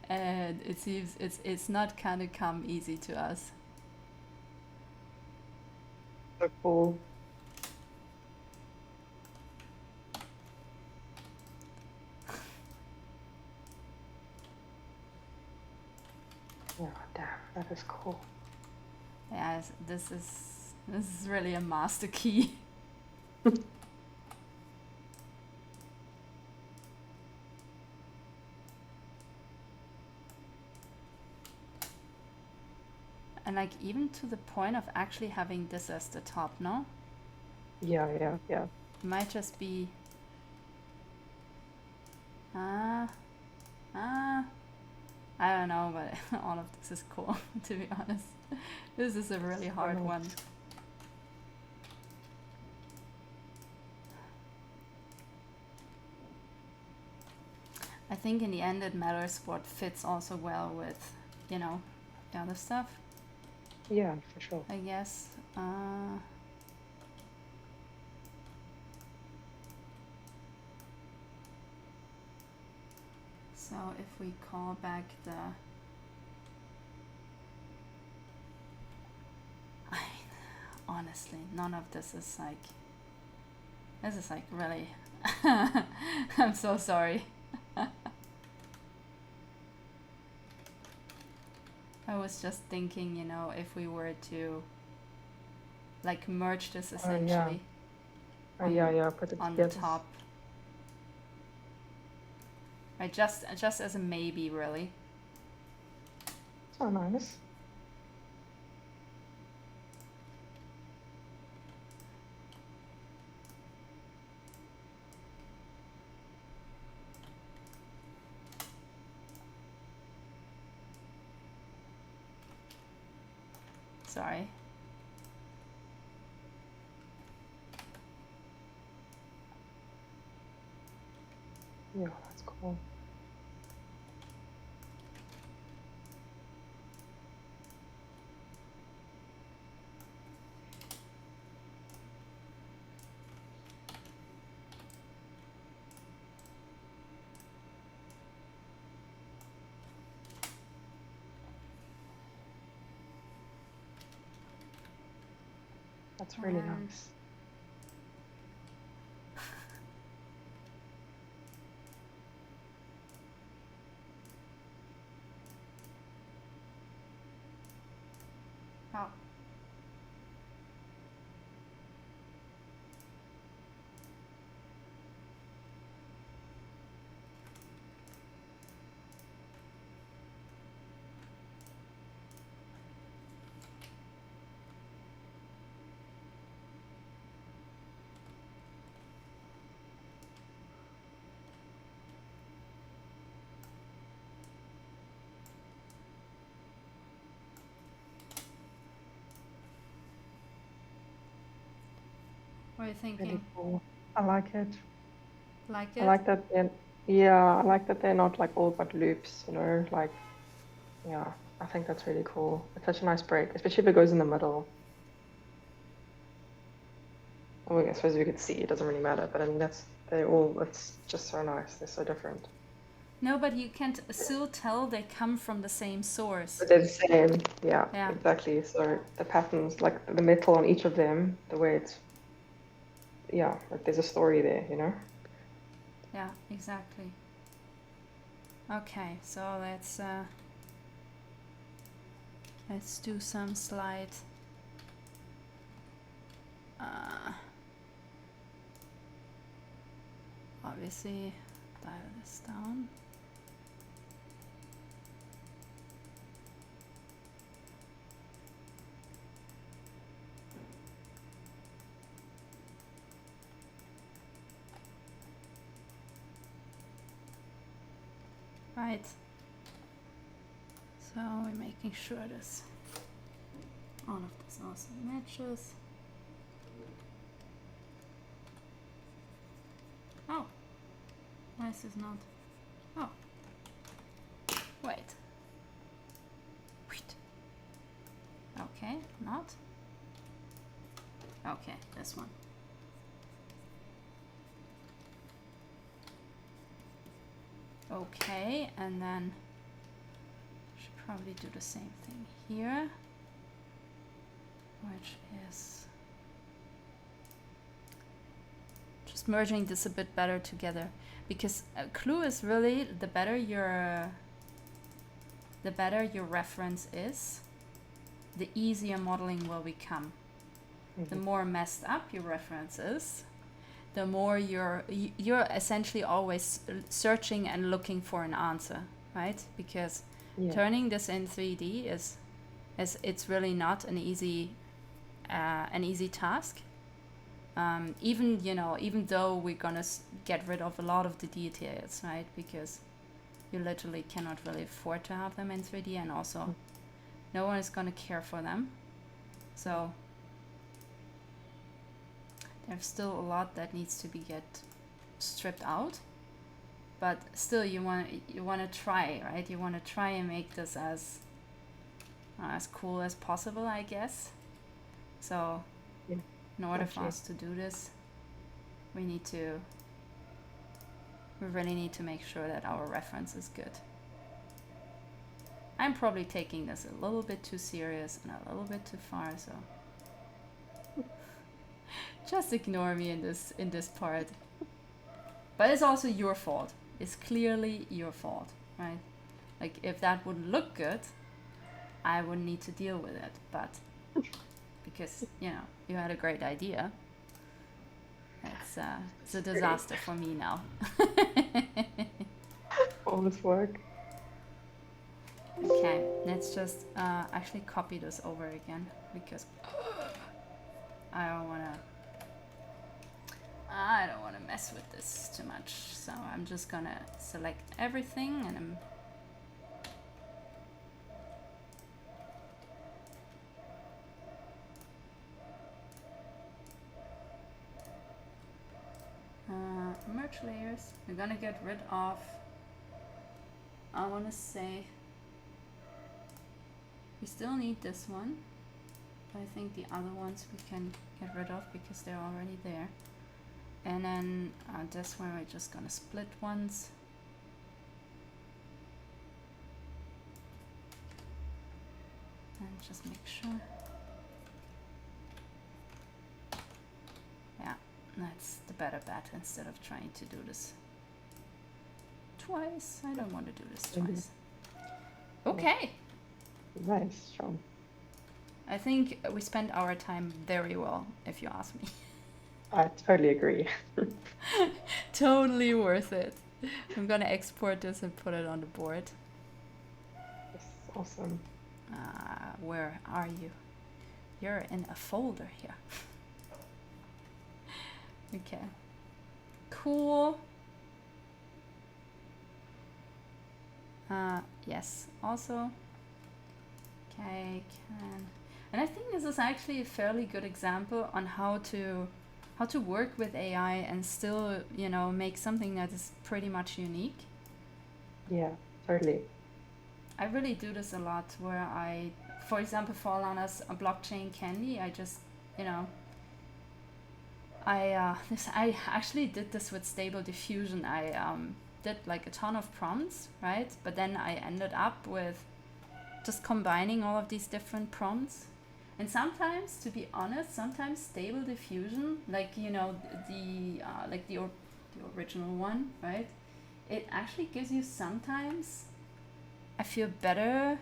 And it seems it's not gonna come easy to us. So cool. Yeah, damn, that is cool. Yeah, this is really a master key. And like even to the point of actually having this as the top, no? Yeah. It might just be I don't know, but all of this is cool, to be honest. This is a really hard one. I think in the end it matters what fits also well with, you know, the other stuff. Yeah, for sure. I guess. So if we call back the... honestly, none of this is like, really, I'm so sorry. I was just thinking, you know, if we were to like merge this essentially put it on the together. top. Right, just as a maybe, really. So nice. Sorry. Yeah, that's cool. That's really nice. Oh. What are you thinking? Really cool. I like it. Like I it? like that I like that they're not like all but loops, you know, like, yeah, I think that's really cool. It's such a nice break, especially if it goes in the middle. I mean, I suppose you could see, it doesn't really matter, but I mean, it's just so nice. They're so different. No, but you can't still tell they come from the same source. But they're the same, Yeah. exactly. So the patterns, like the metal on each of them, the way it's, yeah, like there's a story there, you know? Yeah, exactly. Okay, so let's do some slide. Obviously, dial this down. Right. So we're making sure this, all of this also matches. Oh, why is this not? Oh, wait. Okay, not. Okay, this one. Okay, and then should probably do the same thing here, which is just merging this a bit better together, because a clue is really the better your reference is, the easier modeling will become. The more messed up your reference is, the more you're essentially always searching and looking for an answer, right? Because turning this in 3D is it's really not an easy task. Even though we're gonna get rid of a lot of the details, right? Because you literally cannot really afford to have them in 3D, and also no one is gonna care for them. So there's still a lot that needs to be stripped out, but still you want to try, right? You want to try and make this as cool as possible, I guess. So in order for us to do this, we really need to make sure that our reference is good. I'm probably taking this a little bit too serious and a little bit too far, so Just ignore me in this part. But it's also your fault. It's clearly your fault, right? Like if that wouldn't look good, I wouldn't need to deal with it. But because you had a great idea, it's a disaster for me now. All this work. Okay, let's just actually copy this over again because I don't wanna mess with this too much. So I'm just gonna select everything and I'm merge layers. We're gonna get rid of, I wanna say, we still need this one. I think the other ones we can get rid of because they're already there. And then this one we're just gonna split once. And just make sure. Yeah, that's the better bet instead of trying to do this twice. I don't want to do this twice. Okay. Nice job. I think we spent our time very well, if you ask me. I totally agree. Totally worth it. I'm gonna export this and put it on the board. That's awesome. Where are you? You're in a folder here. Okay. Cool. Yes, also. Okay, and I think this is actually a fairly good example on how to work with AI and still, make something that is pretty much unique. Yeah, totally. I really do this a lot where I, for example, for Alana's blockchain candy, I just, I actually did this with Stable Diffusion. I did like a ton of prompts, right? But then I ended up with just combining all of these different prompts. And sometimes, to be honest, sometimes Stable Diffusion, like the original one, right? It actually gives you sometimes, I feel, better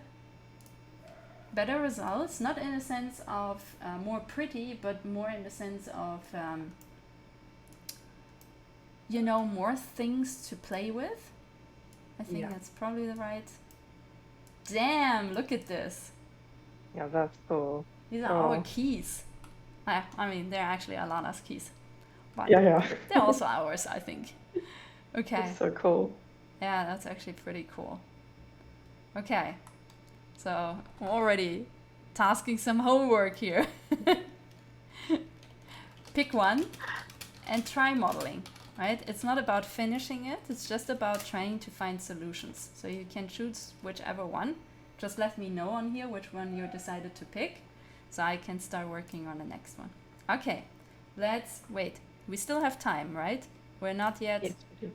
results. Not in a sense of more pretty, but more in the sense of more things to play with. I think that's probably the right. Damn! Look at this. Yeah, that's cool. These are our keys. I mean, they're actually Alana's keys. But yeah. They're also ours, I think. Okay. That's so cool. Yeah, that's actually pretty cool. Okay. So I'm already tasking some homework here. Pick one and try modeling, right? It's not about finishing it. It's just about trying to find solutions. So you can choose whichever one. Just let me know on here which one you decided to pick, so I can start working on the next one. Okay, let's wait. We still have time, right? We're not yet. Yes, we do.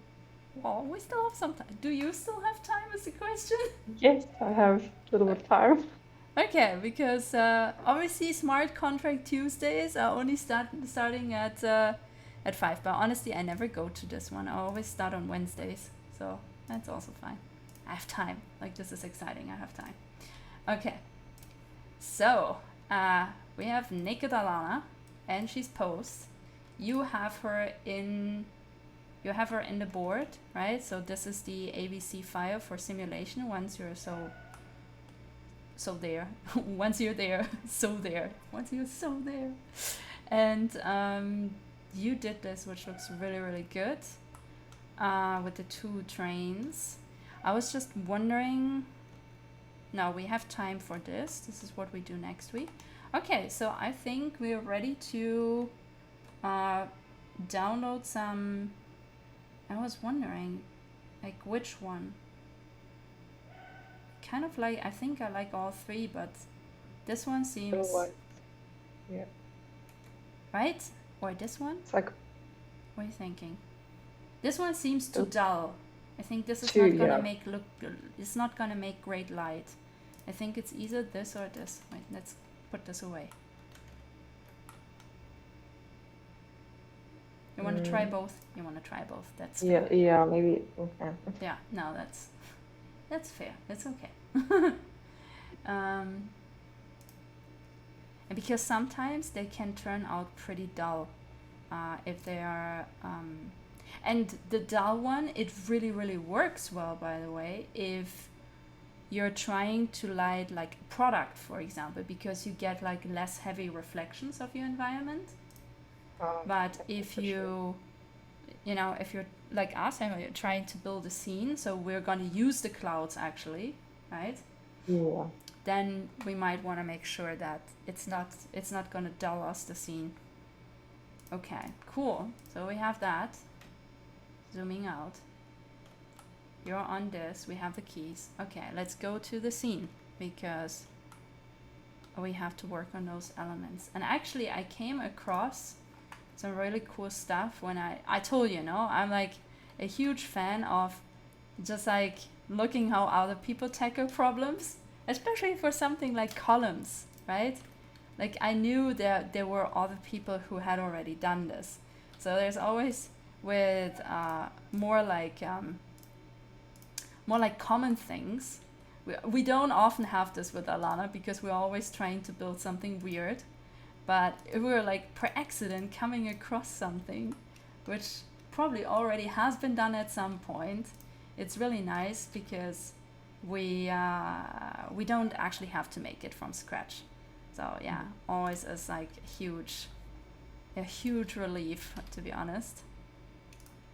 Well, we still have some time. Do you still have time is the question? Yes, I have a little bit of time. Okay, because obviously Smart Contract Tuesdays are only starting at 5. But honestly, I never go to this one. I always start on Wednesdays, so that's also fine. I have time. Like, this is exciting. I have time. Okay. So, we have Naked Alana, and she's posed. You have her in the board, right? So this is the ABC file for simulation. Once you're so there. Once you're there, so there. Once you're so there. And you did this, which looks really, really good, with the 2 trains. I was just wondering, no, we have time for this. This is what we do next week. Okay, so I think we're ready to download some. I was wondering, like, which one? Kind of like, I think I like all 3, but this one seems. Yeah. Right? Or this one? It's like. What are you thinking? This one seems too dull. I think this is Too, not gonna yeah. it's not gonna make great light. I think it's either this or this. Wait, let's put this away. You want to try both? You want to try both. That's yeah, fair. yeah, maybe. Okay. Yeah, no, that's fair. It's okay. And because sometimes they can turn out pretty dull if they are. And the dull one, it really, really works well, by the way, if you're trying to light like a product, for example, because you get like less heavy reflections of your environment. But if you, you know, if you're like us and you're trying to build a scene, so we're going to use the clouds actually, right? Yeah. Then we might want to make sure that it's not going to dull us the scene. Okay, cool. So we have that. Zooming out. You're on this. We have the keys. Okay, let's go to the scene because we have to work on those elements. And actually, I came across some really cool stuff when I told you, no, I'm like a huge fan of just like looking how other people tackle problems, especially for something like columns, right? Like I knew that there were other people who had already done this. So there's always with more like common things. We don't often have this with Alana because we're always trying to build something weird. But if we're like per accident coming across something which probably already has been done at some point, it's really nice because we don't actually have to make it from scratch. So yeah, always is like a huge relief, to be honest.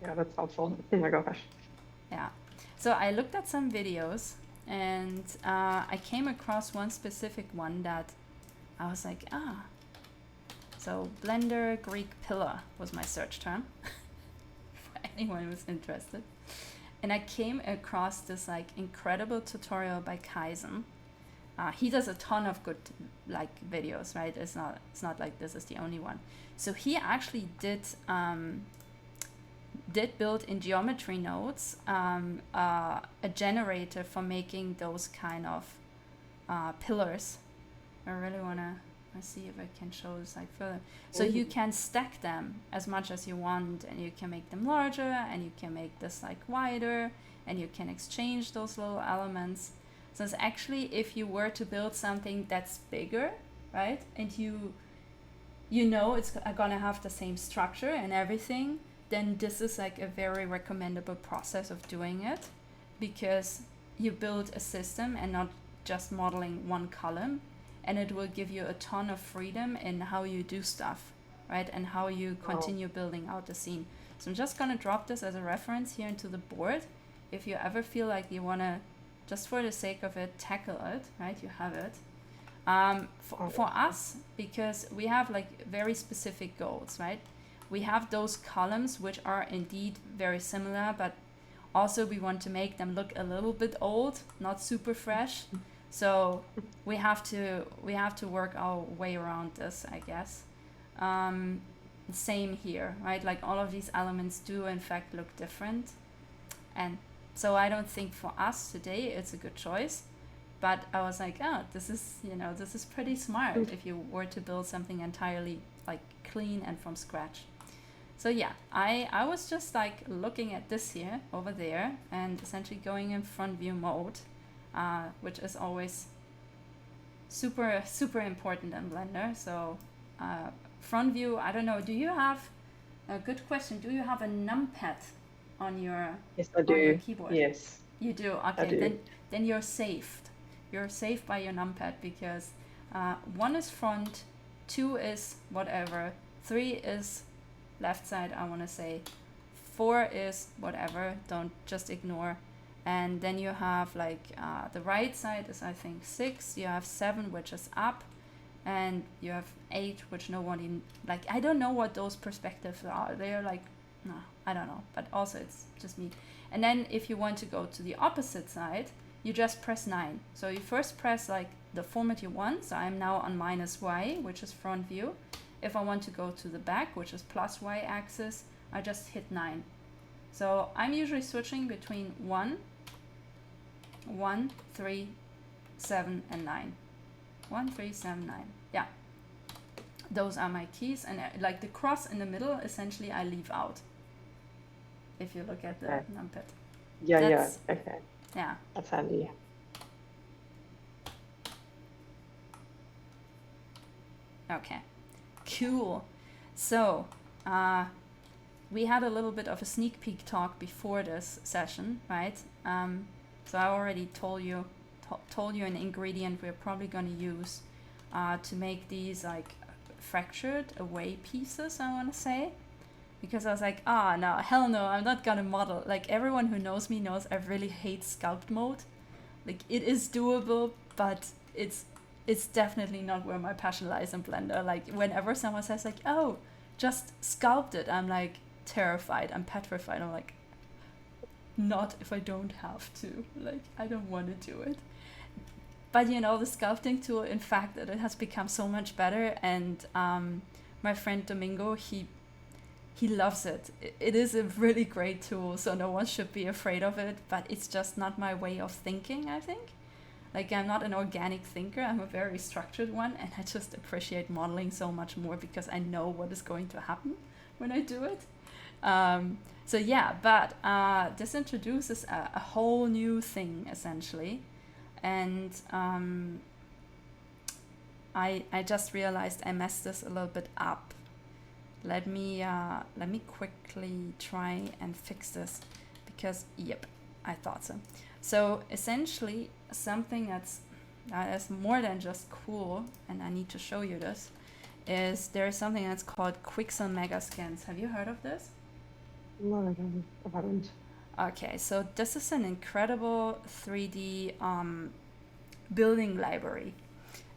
Yeah, that's helpful. Oh my gosh. Yeah. So I looked at some videos and I came across one specific one that I was like, So Blender Greek pillar was my search term for anyone who's interested. And I came across this like incredible tutorial by Kaizen. He does a ton of good like videos, right? It's not like this is the only one. So he actually did build in geometry nodes a generator for making those kind of pillars. I really wanna see if I can show this like further. So you can stack them as much as you want, and you can make them larger, and you can make this like wider, and you can exchange those little elements. So it's actually, if you were to build something that's bigger, right, and you know it's gonna have the same structure and everything, then this is like a very recommendable process of doing it, because you build a system and not just modeling one column, and it will give you a ton of freedom in how you do stuff, right, and how you continue building out the scene. So I'm just gonna drop this as a reference here into the board. If you ever feel like you wanna, just for the sake of it, tackle it, right, you have it. For us, because we have like very specific goals, right? We have those columns which are indeed very similar, but also we want to make them look a little bit old, not super fresh. So we have to work our way around this, I guess. Same here, right? Like all of these elements do in fact look different, and so I don't think for us today it's a good choice. But I was like, this is pretty smart if you were to build something entirely like clean and from scratch. So yeah, I was just like looking at this here over there and essentially going in front view mode, which is always super, super important in Blender. So front view, I don't know, do you have, a good question, do you have a numpad on your, Yes, I do. on your keyboard? Yes. You do? Okay, I do. Then you're saved. You're saved by your numpad, because 1 is front, 2 is whatever, 3 is left side, I want to say, 4 is whatever, don't just ignore. And then you have like the right side is I think 6, you have 7 which is up, and you have 8 which no one in, like, I don't know what those perspectives are, they're like, no, I don't know, but also it's just me. And then if you want to go to the opposite side, you just press 9. So you first press like the format you want, so I'm now on -y, which is front view. If I want to go to the back, which is +y axis, I just hit 9. So I'm usually switching between 1, 3, 7, and 9. 1, 3, 7, 9. Yeah. those are my keys, and like the cross in the middle, essentially I leave out. If you look at the Okay. numpad. Yeah, That's, okay. yeah. That's handy. Okay, cool. So, we had a little bit of a sneak peek talk before this session, right? So I already told you an ingredient we're probably going to use to make these like fractured away pieces, I want to say. Because I was like, no, hell no, I'm not gonna model. Like, everyone who knows me knows I really hate sculpt mode. Like, it is doable, but it's definitely not where my passion lies in Blender. Like, whenever someone says like, oh, just sculpt it, I'm like terrified, I'm petrified. I'm like, not if I don't have to. Like, I don't want to do it. But you know, the sculpting tool, in fact, it has become so much better. And my friend Domingo, he loves it. It is a really great tool, so no one should be afraid of it, but it's just not my way of thinking, I think. Like, I'm not an organic thinker, I'm a very structured one, and I just appreciate modeling so much more because I know what is going to happen when I do it. So yeah, but this introduces a whole new thing, essentially. And I just realized I messed this a little bit up. Let me quickly try and fix this, because yep, I thought so. So essentially, something that's more than just cool, and I need to show you this, is there is something that's called Quixel Megascans. Have you heard of this? No, I haven't. Okay, so this is an incredible 3D building library,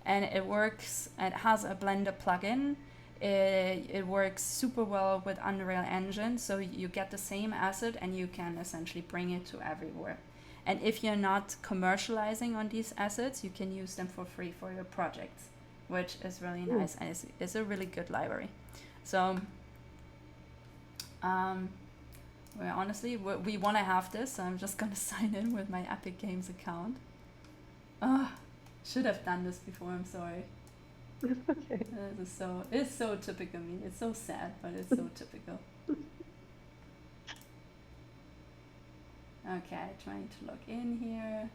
and it works. It has a Blender plugin. It works super well with Unreal Engine, so you get the same asset and you can essentially bring it to everywhere. And if you're not commercializing on these assets, you can use them for free for your projects, which is really nice, and it's a really good library. So, honestly, we want to have this, so I'm just going to sign in with my Epic Games account. Should have done this before, I'm sorry. Okay. It's so typical me. It's so sad, but it's so typical. Okay, trying to log in here.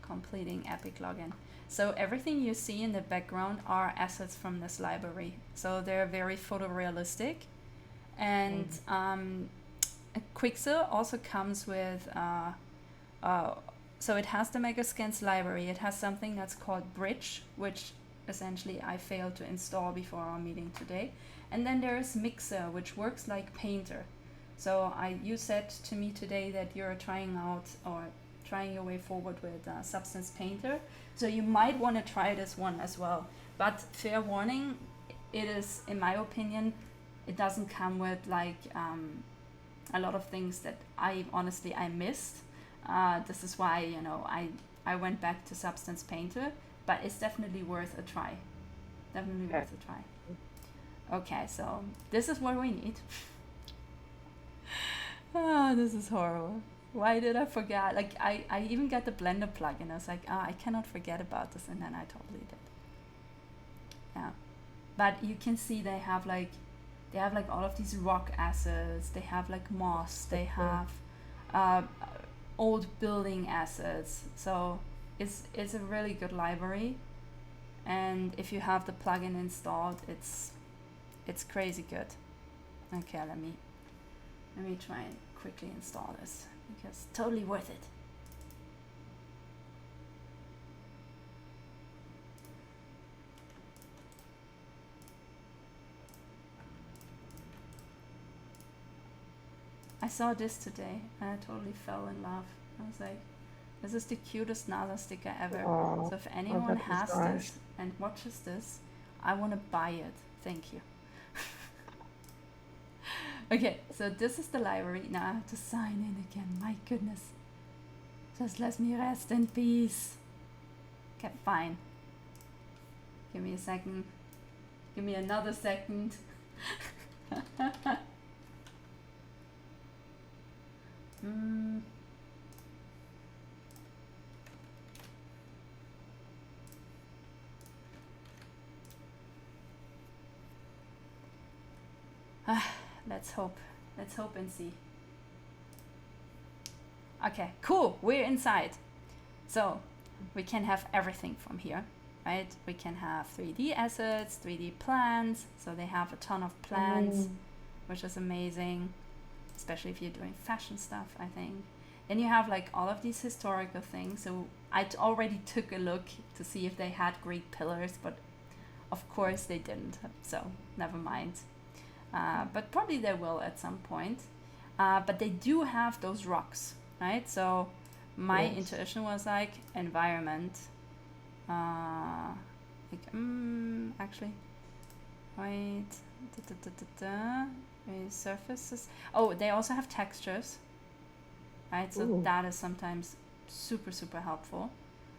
Completing Epic login. So everything you see in the background are assets from this library. So they're very photorealistic. And Quixel also comes with so it has the Megascans library. It has something that's called Bridge, which essentially I failed to install before our meeting today. And then there is Mixer, which works like Painter. So you said to me today that you're trying out or trying your way forward with Substance Painter. So you might want to try this one as well. But fair warning, it is, in my opinion, it doesn't come with like a lot of things that I missed. This is why, you know, I went back to Substance Painter, but it's definitely worth a try. Definitely worth a try. Okay, so this is what we need. This is horrible. Why did I forget? Like, I even got the Blender plugin. I was like, I cannot forget about this, and then I totally did. Yeah, but you can see they have like all of these rock assets. They have like moss. They have old building assets. So it's a really good library, and if you have the plugin installed, it's crazy good. Okay, let me try and quickly install this, because totally worth it. I saw this today and I totally fell in love. I was like, this is the cutest NASA sticker ever. So if anyone has this and watches this, I want to buy it. Thank you. Okay, so this is the library. Now I have to sign in again. My goodness. Just let me rest in peace. Okay, fine. Give me a second. Give me another second. Let's hope. Let's hope and see. Okay, cool. We're inside. So we can have everything from here, right? We can have 3D assets, 3D plans. So they have a ton of plans, which is amazing, especially if you're doing fashion stuff, I think. Then you have like all of these historical things. So I already took a look to see if they had Greek pillars, but of course they didn't. So never mind. But probably they will at some point. But they do have those rocks, right? So my intuition was like environment. Actually, wait. Surfaces. Oh, they also have textures, right? So that is sometimes super, super helpful.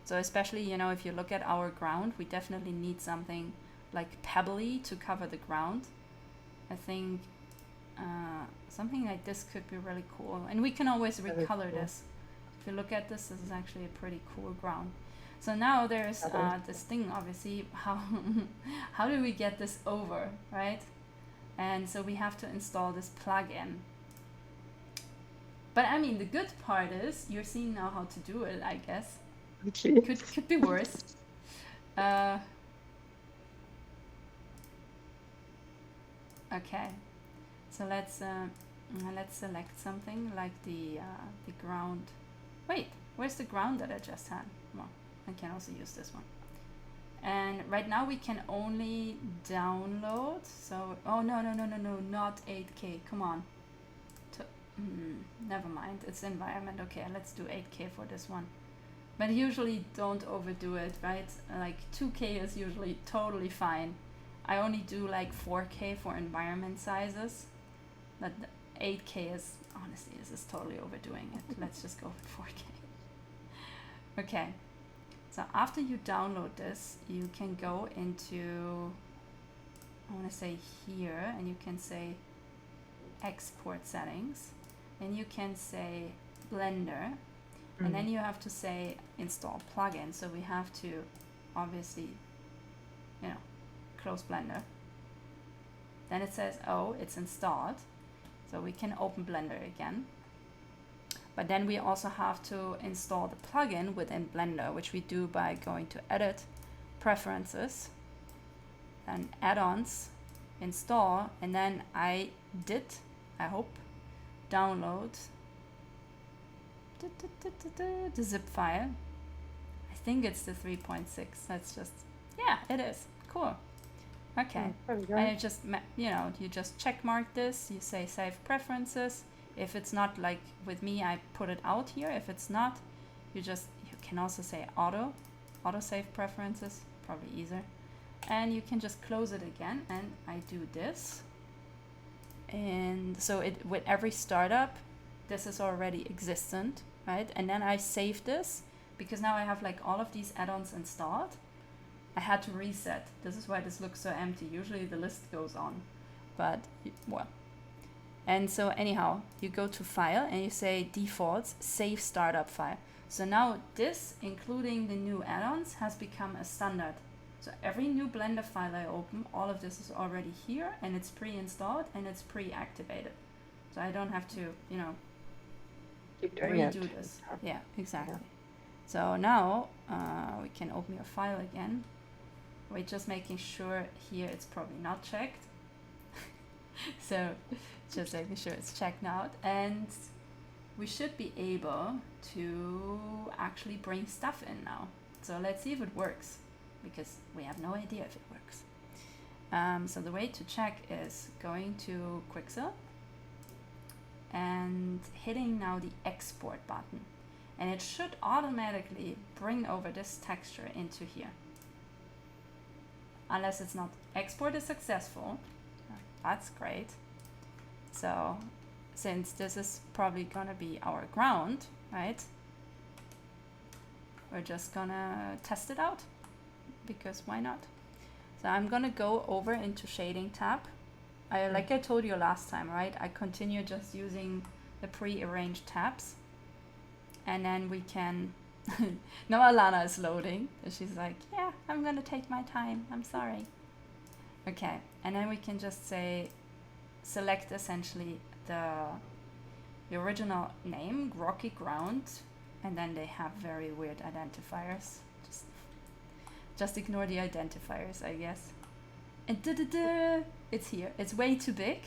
So especially, you know, if you look at our ground, we definitely need something like pebbly to cover the ground. I think something like this could be really cool. And we can always recolor this. If you look at this, this is actually a pretty cool ground. So now there's this thing, obviously, how do we get this over, right? And so we have to install this plugin. But I mean, the good part is you're seeing now how to do it, I guess. Could be worse. Okay, so let's select something like the ground. Wait, where's the ground that I just had? Well, I can also use this one. And right now we can only download. So oh no, not 8K. Come on. Never mind. It's environment. Okay, let's do 8K for this one. But usually don't overdo it, right? Like 2K is usually totally fine. I only do like 4K for environment sizes. But 8K is, honestly, this is totally overdoing it. Let's just go with 4K. Okay. So after you download this, you can go into, I want to say here, and you can say export settings, and you can say Blender, and then you have to say install plugin. So we have to obviously, you know, close Blender. Then it says, oh, it's installed. So we can open Blender again. But then we also have to install the plugin within Blender, which we do by going to Edit, Preferences, and Add-ons, Install, and then I hope, download the zip file. I think it's the 3.6. That's just, yeah, it is. Cool. Okay. And it just, you know, you just check mark this, you say Save Preferences. If it's not like with me, I put it out here. If it's not, you can also say auto save preferences, probably easier. And you can just close it again, and I do this. And so with every startup, this is already existent, right? And then I save this because now I have like all of these add-ons installed. I had to reset. This is why this looks so empty. Usually the list goes on, but well. And so anyhow, you go to File and you say Defaults, Save Startup File. So now this, including the new add-ons, has become a standard. So every new Blender file I open, all of this is already here, and it's pre-installed and it's pre-activated. So I don't have to, you know, redo this. Yeah, exactly. Yeah. So now we can open your file again. We're just making sure here it's probably not checked. So just making sure it's checked out, and we should be able to actually bring stuff in now. So let's see if it works, because we have no idea if it works. So the way to check is going to Quixel and hitting now the export button, and it should automatically bring over this texture into here. Unless it's not. Export is successful. That's great. So since this is probably gonna be our ground, right? We're just gonna test it out, because why not? So I'm gonna go over into Shading tab. Like I told you last time, right? I continue just using the pre-arranged tabs, and then we can. Now Alana is loading, and she's like, "Yeah, I'm gonna take my time. I'm sorry." Okay, and then we can just say select essentially the original name, Rocky Ground, and then they have very weird identifiers. Just ignore the identifiers, I guess. And it's here. It's way too big,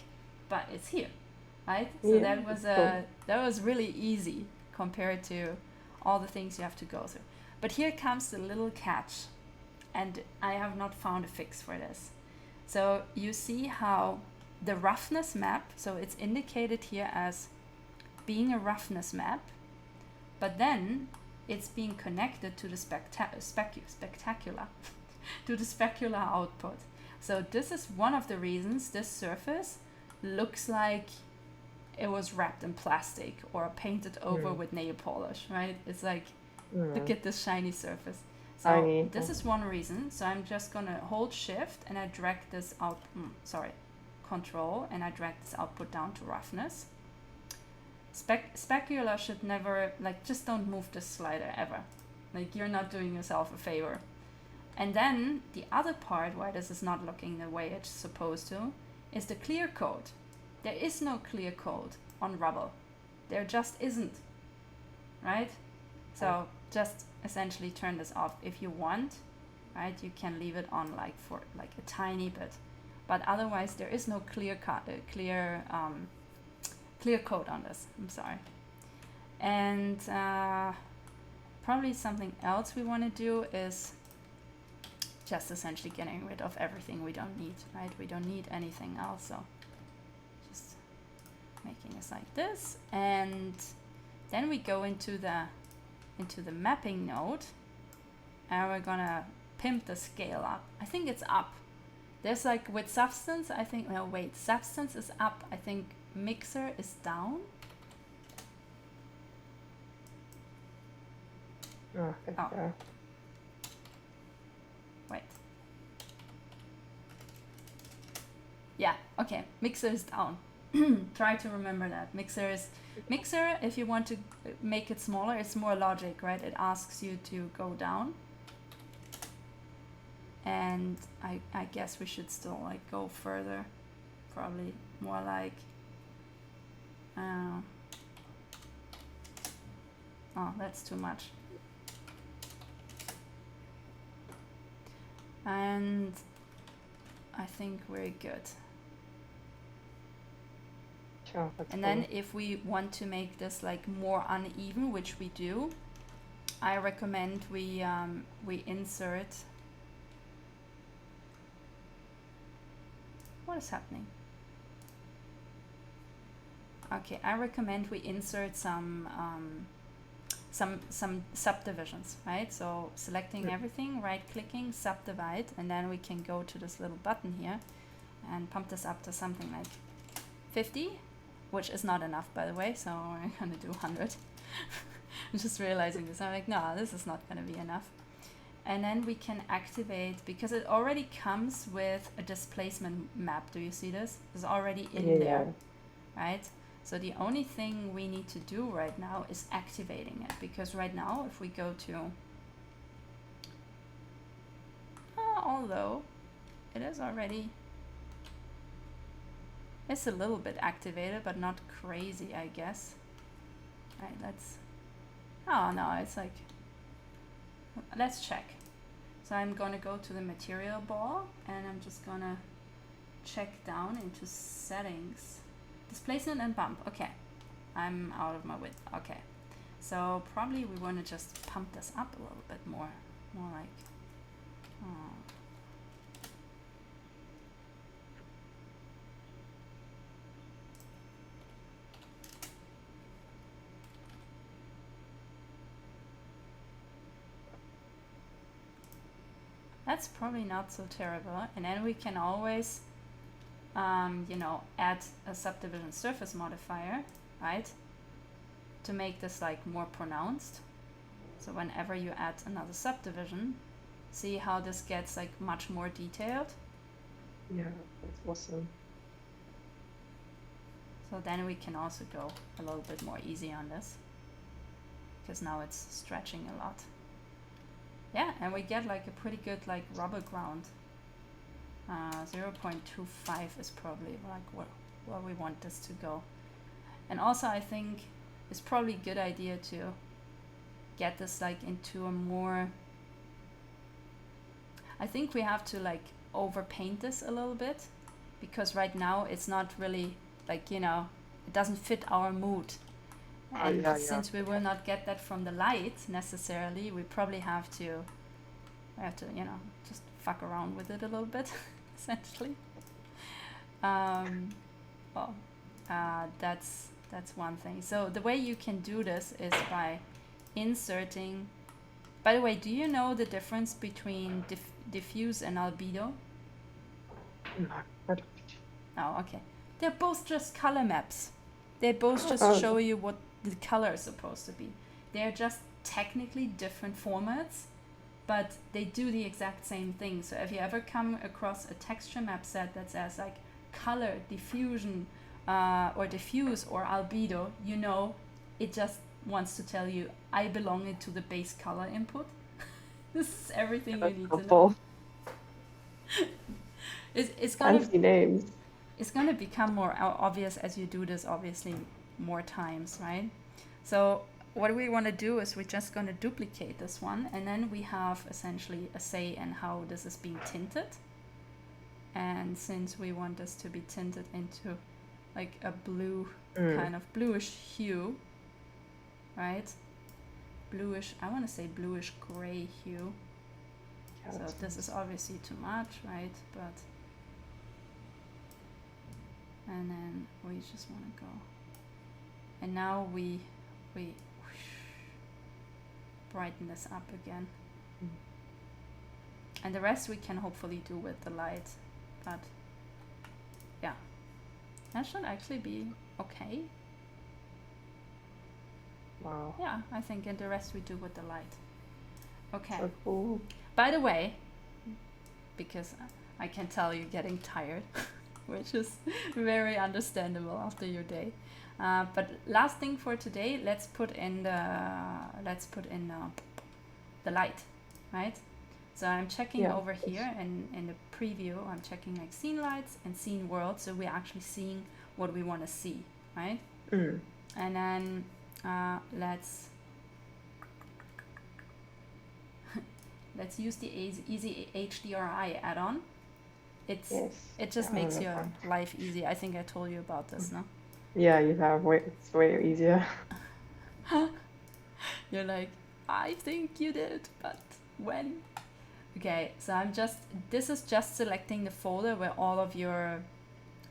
but it's here, right? So that was really easy compared to all the things you have to go through. But here comes the little catch, and I have not found a fix for this. So you see how the roughness map, so it's indicated here as being a roughness map, but then it's being connected to the spectacular to the specular output. So this is one of the reasons this surface looks like it was wrapped in plastic or painted over with nail polish, right? It's like, look at this shiny surface. So this is one reason. So I'm just gonna hold shift and I drag this out, control, and I drag this output down to roughness. Specular should never, like, just don't move this slider ever. Like, you're not doing yourself a favor. And then the other part why this is not looking the way it's supposed to is the clear coat. There is no clear coat on rubble. There just isn't, right? So just essentially turn this off if you want, right? You can leave it on like for like a tiny bit, but otherwise there is no clear coat on this. I'm sorry. And probably something else we want to do is just essentially getting rid of everything we don't need, right? We don't need anything else, so just making this like this, and then we go into the mapping node, and we're gonna pimp the scale up. I think it's up. There's like with substance, I think, no wait, substance is up. I think mixer is down. Oh. Wait. Yeah, okay, mixer is down. Try to remember that. Mixer, if you want to make it smaller, it's more logic, right? It asks you to go down. And I guess we should still like go further. Probably more like, oh, that's too much. And I think we're good. Sure, and then if we want to make this like more uneven, which we do, I recommend we insert. What is happening? Okay, I recommend we insert some subdivisions, right? So selecting everything, right-clicking, subdivide, and then we can go to this little button here and pump this up to something like 50, which is not enough, by the way, so we're gonna do 100. I'm just realizing this. I'm like, no, this is not gonna be enough. And then we can activate, because it already comes with a displacement map. Do you see this? It's already in there, right? So the only thing we need to do right now is activating it, because right now if we go to, although it is already, it's a little bit activated, but not crazy, I guess. Right, let's, oh no, it's like, let's check. So I'm gonna go to the material ball and I'm just gonna check down into settings. Displacement and bump, okay. I'm out of my width, okay. So probably we wanna just pump this up a little bit more like, that's probably not so terrible. And then we can always, you know, add a subdivision surface modifier, right? To make this like more pronounced. So whenever you add another subdivision, see how this gets like much more detailed? Yeah, that's awesome. So then we can also go a little bit more easy on this, because now it's stretching a lot. Yeah, and we get like a pretty good like rubber ground. 0.25 is probably like where we want this to go. And also I think it's probably a good idea to get this like into a more, I think we have to like overpaint this a little bit, because right now it's not really like, you know, it doesn't fit our mood. And since we will not get that from the light necessarily, we probably have to, you know, just fuck around with it a little bit, essentially. That's one thing. So the way you can do this is by inserting. By the way, do you know the difference between diffuse and albedo? No. Oh, okay. They're both just color maps. They both just show you what the color is supposed to be. They're just technically different formats, but they do the exact same thing. So if you ever come across a texture map set that says like color, diffusion, or diffuse or albedo, you know, it just wants to tell you, I belong into the base color input. This is everything you need to know. It's gonna fancy names. It's gonna become more obvious as you do this, obviously, more times, right? So what we want to do is we're just going to duplicate this one, and then we have essentially a say in how this is being tinted. And since we want this to be tinted into like a blue, kind of bluish hue, right? Bluish, I want to say bluish gray hue. So this is obviously too much, right? But, and then we just want to go. And now we brighten this up again. And the rest we can hopefully do with the light. But yeah, that should actually be okay. Wow. Yeah, I think, and the rest we do with the light. Okay. So cool. By the way, because I can tell you're getting tired, which is very understandable after your day. But last thing for today, let's put in the light, right? So I'm checking over here in the preview. I'm checking like scene lights and scene world, so we're actually seeing what we want to see, right? And then let's use the easy HDRI add-on. It just makes your life easy. I think I told you about this, no? Yeah, you have. It's way easier. You're like, I think you did, but when? Okay, so this is just selecting the folder where all of your,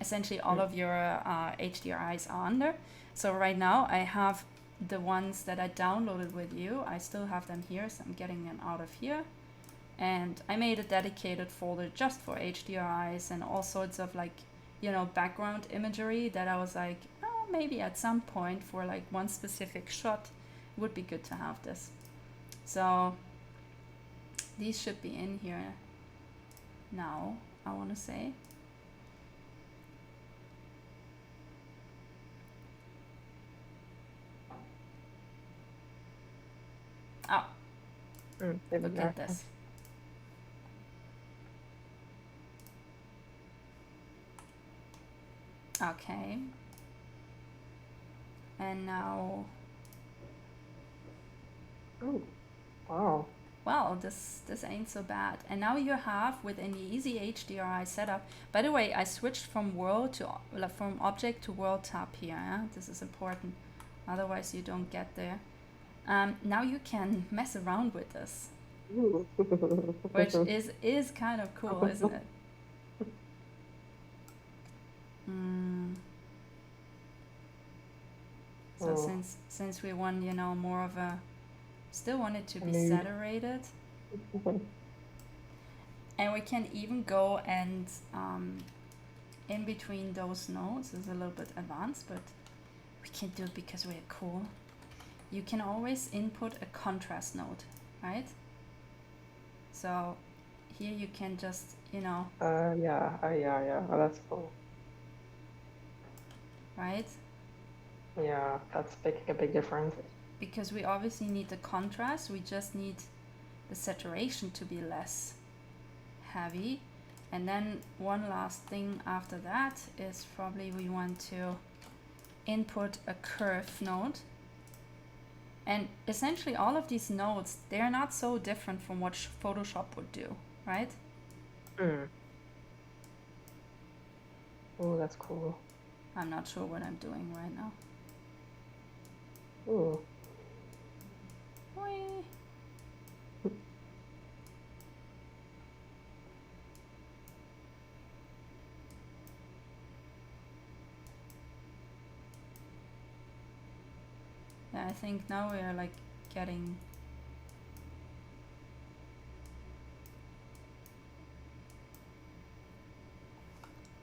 essentially all of your HDRIs are under. So right now I have the ones that I downloaded with you. I still have them here, so I'm getting them out of here. And I made a dedicated folder just for HDRIs and all sorts of like, you know, background imagery that I was like, oh, maybe at some point for like one specific shot, it would be good to have this. So these should be in here now, I want to say. Oh, look at this. Okay. And now. Oh, wow. Well, this ain't so bad. And now you have within the easy HDRI setup. By the way, I switched from from object to world tab here. Yeah? This is important. Otherwise, you don't get there. Now you can mess around with this, which is kind of cool, isn't it? So since we want, you know, more of a, still want it to be saturated, and we can even go and in between those nodes is a little bit advanced, but we can do it because we're cool. You can always input a contrast node, right? So here you can just, you know. Yeah. Oh, that's cool. Right? Yeah, that's making a big difference. Because we obviously need the contrast, we just need the saturation to be less heavy. And then one last thing after that is probably we want to input a curve node. And essentially all of these nodes, they're not so different from what Photoshop would do, right? Oh, that's cool. I'm not sure what I'm doing right now. Ooh. Whee! Yeah, I think now we are like getting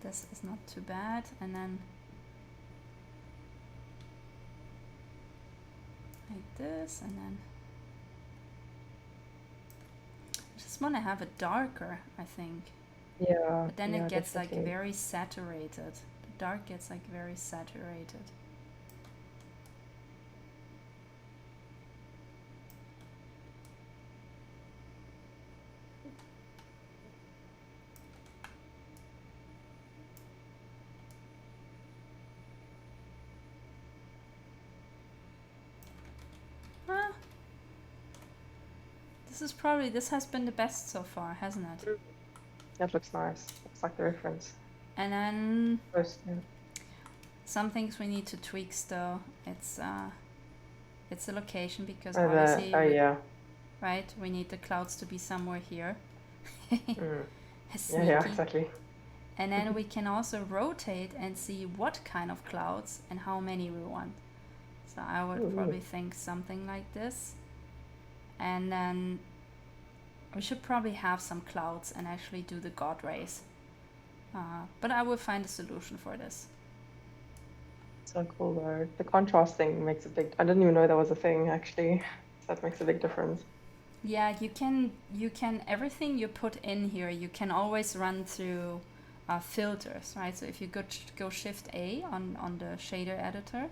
this is not too bad, and then like this, and then I just want to have it darker, I think. Yeah. But then yeah, it gets definitely. like very saturated. The dark gets like very saturated. This has been the best so far, hasn't it? That looks nice. Looks like the reference. And then First, yeah. some things we need to tweak still. It's the location, because Oh, obviously yeah. right, we need the clouds to be somewhere here. Yeah, exactly. And then we can also rotate and see what kind of clouds and how many we want. So I would probably think something like this. And then we should probably have some clouds and actually do the God rays. But I will find a solution for this. So cool though. The contrast thing makes a big, I didn't even know that was a thing actually. That makes a big difference. Yeah, you can everything you put in here, you can always run through filters, right? So if you go Shift A on the shader editor,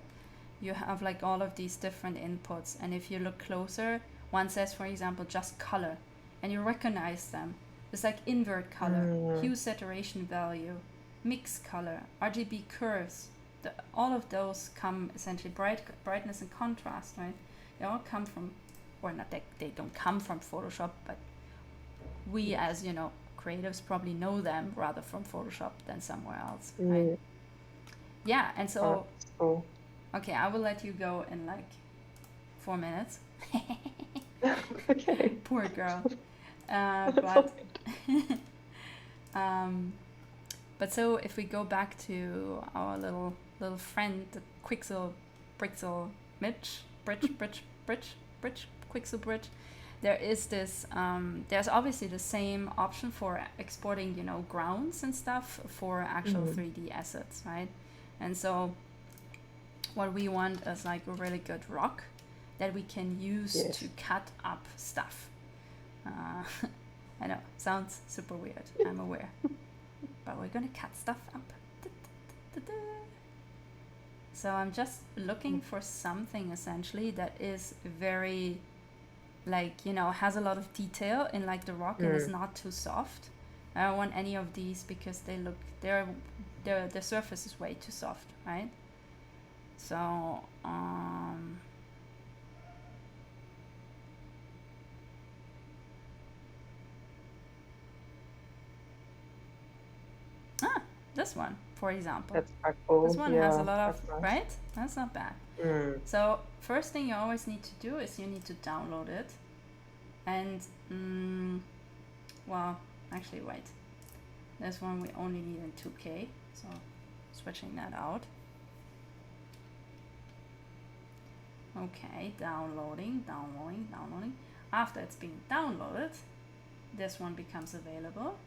you have like all of these different inputs. And if you look closer, one says, for example, just color, and you recognize them. It's like invert color, hue saturation value, mix color, RGB curves. All of those come essentially brightness and contrast, right? They all come from, or not, they don't come from Photoshop, but we as, you know, creatives probably know them rather from Photoshop than somewhere else, right? Yeah, and so, cool. Okay, I will let you go in like 4 minutes. Okay. Poor girl. But so if we go back to our little friend, the Quixel Brixel Bridge Quixel Bridge, there is this there's obviously the same option for exporting, you know, grounds and stuff for actual 3D assets, right? And so what we want is like a really good rock that we can use to cut up stuff. I know, sounds super weird, I'm aware. But we're gonna cut stuff up. So I'm just looking for something essentially that is very, like, you know, has a lot of detail in like the rock and is not too soft. I don't want any of these because they look, the surface is way too soft, right? So this one, for example. That's quite cool. This one has a lot of, nice. right? That's not bad. So first thing you always need to do is you need to download it. And, well, actually, wait. This one we only need in 2K, so switching that out. Okay, downloading. After it's been downloaded, this one becomes available.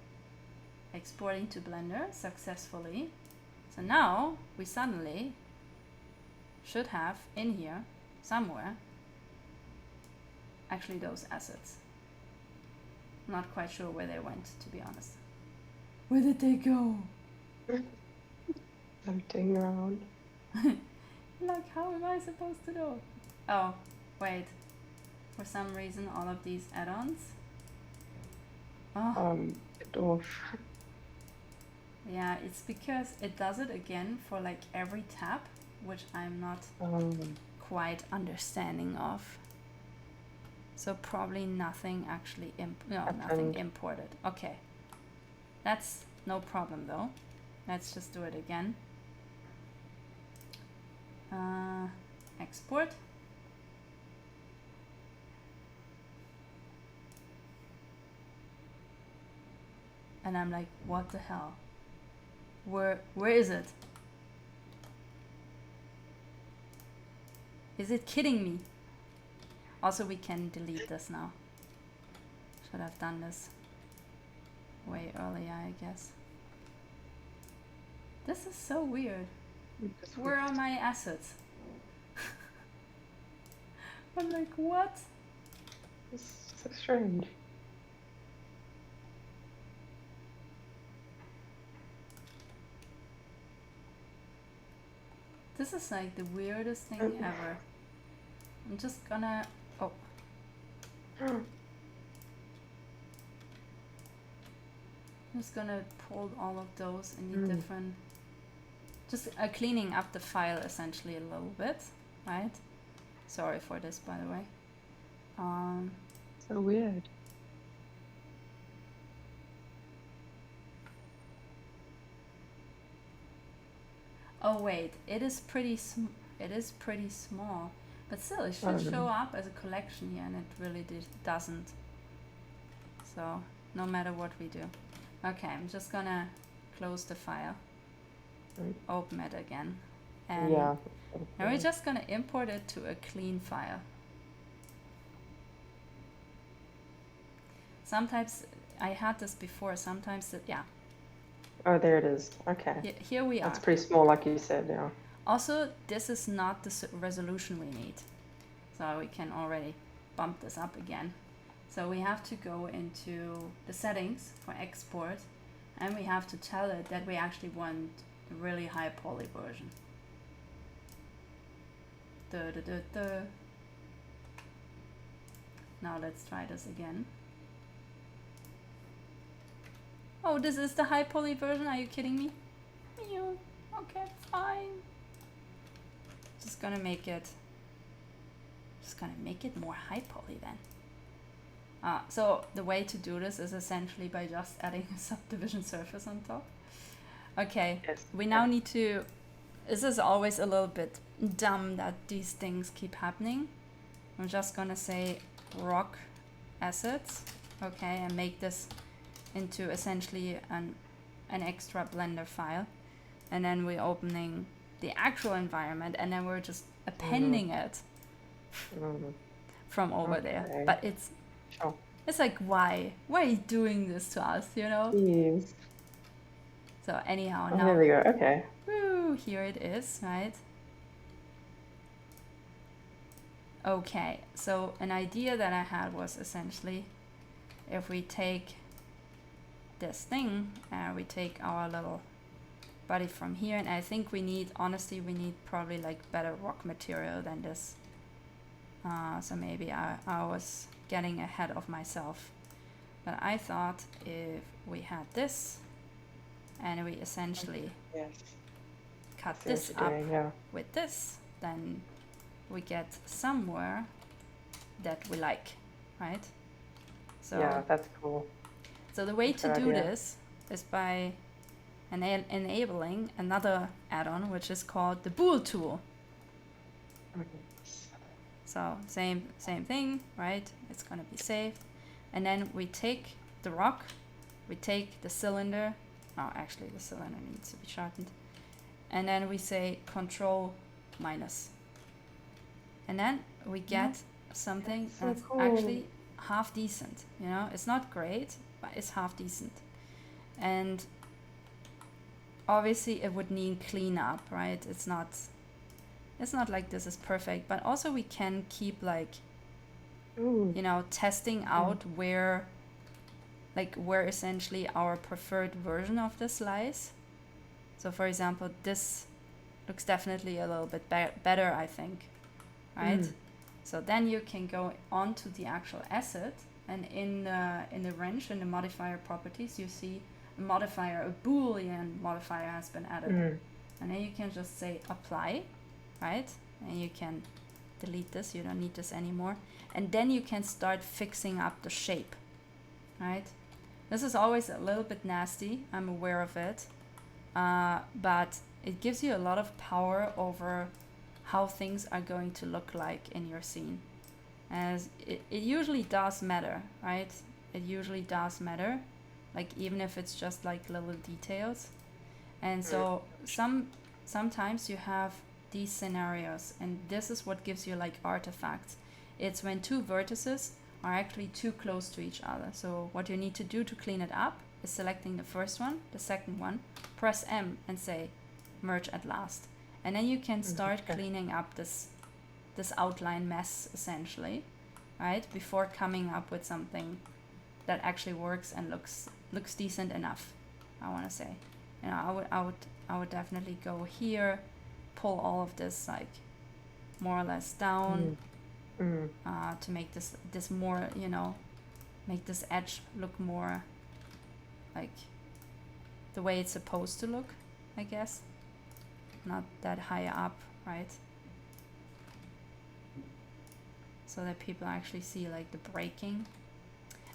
Exporting to Blender successfully. So now we suddenly should have in here somewhere actually those assets. I'm not quite sure where they went, to be honest. Where did they go? Floating around. Like, how am I supposed to know? Oh, wait. For some reason, all of these add-ons. Get off. Yeah, it's because it does it again for like every tab, which I'm not quite understanding of. So probably nothing actually, nothing imported. Okay, that's no problem though. Let's just do it again. Export. And I'm like, what the hell? Where is it? Is it kidding me? Also, we can delete this now. Should have done this way earlier, I guess. This is so weird. Where are my assets? I'm like, what? It's so strange. This is like the weirdest thing ever. I'm just gonna... Oh. I'm just gonna pull all of those in the different... Just cleaning up the file essentially a little bit, right? Sorry for this, by the way. So weird. Oh wait, it is pretty small, but still it should show up as a collection here, and it really doesn't. So no matter what we do. Okay, I'm just gonna close the file, open it again, and now we're just gonna import it to a clean file. Sometimes I had this before. Sometimes Oh, there it is. Okay. Here we are. That's pretty small, like you said, yeah. Also, this is not the resolution we need. So we can already bump this up again. So we have to go into the settings for export, and we have to tell it that we actually want a really high poly version. Now let's try this again. Oh, this is the high poly version. Are you kidding me? Okay, fine. Just gonna make it more high poly then. So the way to do this is essentially by just adding a subdivision surface on top. Okay, we now need to... This is always a little bit dumb that these things keep happening. I'm just gonna say rock assets, okay, and make this into essentially an extra Blender file, and then we're opening the actual environment, and then we're just appending it from over there. But it's like, why are you doing this to us, you know? Jeez. So anyhow, now there we go. Okay. Woo, here it is, right? Okay, so an idea that I had was essentially, if we take this thing, we take our little body from here, and I think we need, honestly, we need probably like better rock material than this. So maybe I was getting ahead of myself. But I thought if we had this, and we essentially cut this up with this, then we get somewhere that we like, right? So yeah, that's cool. So the way to do this is by enabling another add-on, which is called the bool tool. So same thing, right? It's gonna be saved, and then we take the rock, we take the cylinder. Oh, actually, the cylinder needs to be sharpened, and then we say Control minus, and then we get something that's actually half decent. You know, it's not great, but it's half decent, and obviously it would need cleanup, right? It's not like this is perfect, but also we can keep like, you know, testing out where essentially our preferred version of this lies. So for example, this looks definitely a little bit better, I think, right? So then you can go on to the actual asset, and in the wrench, in the modifier properties, you see a modifier, a Boolean modifier has been added. And then you can just say apply, right? And you can delete this, you don't need this anymore. And then you can start fixing up the shape, right? This is always a little bit nasty, I'm aware of it, but it gives you a lot of power over how things are going to look like in your scene. As it usually does matter, right? It usually does matter, like even if it's just like little details. And so sometimes you have these scenarios, and this is what gives you like artifacts. It's when two vertices are actually too close to each other. So what you need to do to clean it up is selecting the first one, the second one, press M and say merge at last. And then you can start cleaning up this outline mess essentially, right? Before coming up with something that actually works and looks decent enough, I want to say. You know, I would definitely go here, pull all of this like more or less down to make this more, you know, make this edge look more like the way it's supposed to look, I guess. Not that high up, right? So that people actually see like the breaking.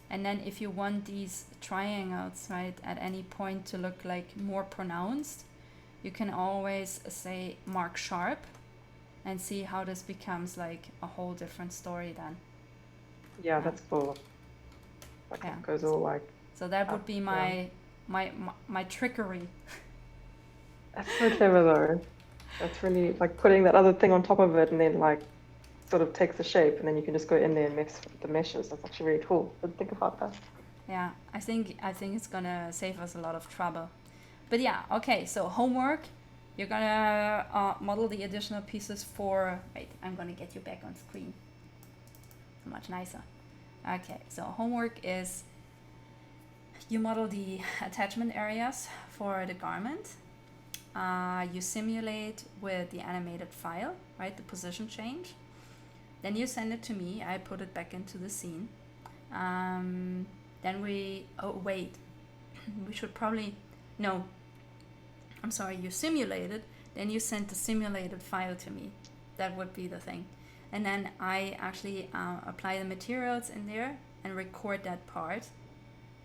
And then if you want these triangles, right, at any point to look like more pronounced, you can always say mark sharp and see how this becomes like a whole different story then. Yeah, that's cool. Like it goes all like. So that would be my trickery. That's so clever though. That's really like putting that other thing on top of it and then like sort of takes the shape and then you can just go in there and mix with the meshes. That's actually really cool. But think about that. Yeah, I think it's gonna save us a lot of trouble. But yeah, okay, so homework. You're gonna model the additional pieces for, wait, I'm gonna get you back on screen. So much nicer. Okay, so homework is you model the attachment areas for the garment. You simulate with the animated file, right, the position change. Then you send it to me, I put it back into the scene. Then we should probably, no, I'm sorry, you simulate it, then you send the simulated file to me. That would be the thing. And then I actually apply the materials in there and record that part,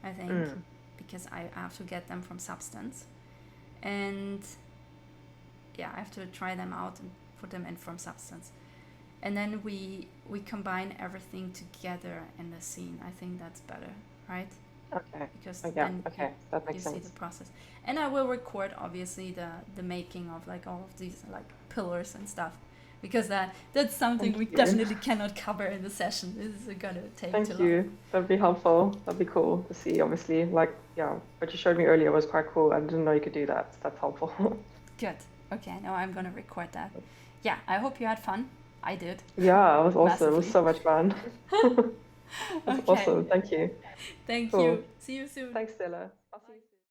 I think, because I have to get them from Substance. And yeah, I have to try them out and put them in from Substance. And then we combine everything together in the scene. I think that's better, right? Okay. Because then that makes you sense. see the process. And I will record obviously the making of like all of these like pillars and stuff, because that's something we definitely cannot cover in the session. This is gonna take too long. Thank you. That'd be helpful. That'd be cool to see. Obviously, like what you showed me earlier was quite cool. I didn't know you could do that. So that's helpful. Good. Okay. Now I'm gonna record that. Yeah. I hope you had fun. I did. Yeah, it was awesome. Massively. It was so much fun. That's awesome. Thank you. Thank you. See you soon. Thanks, Stella.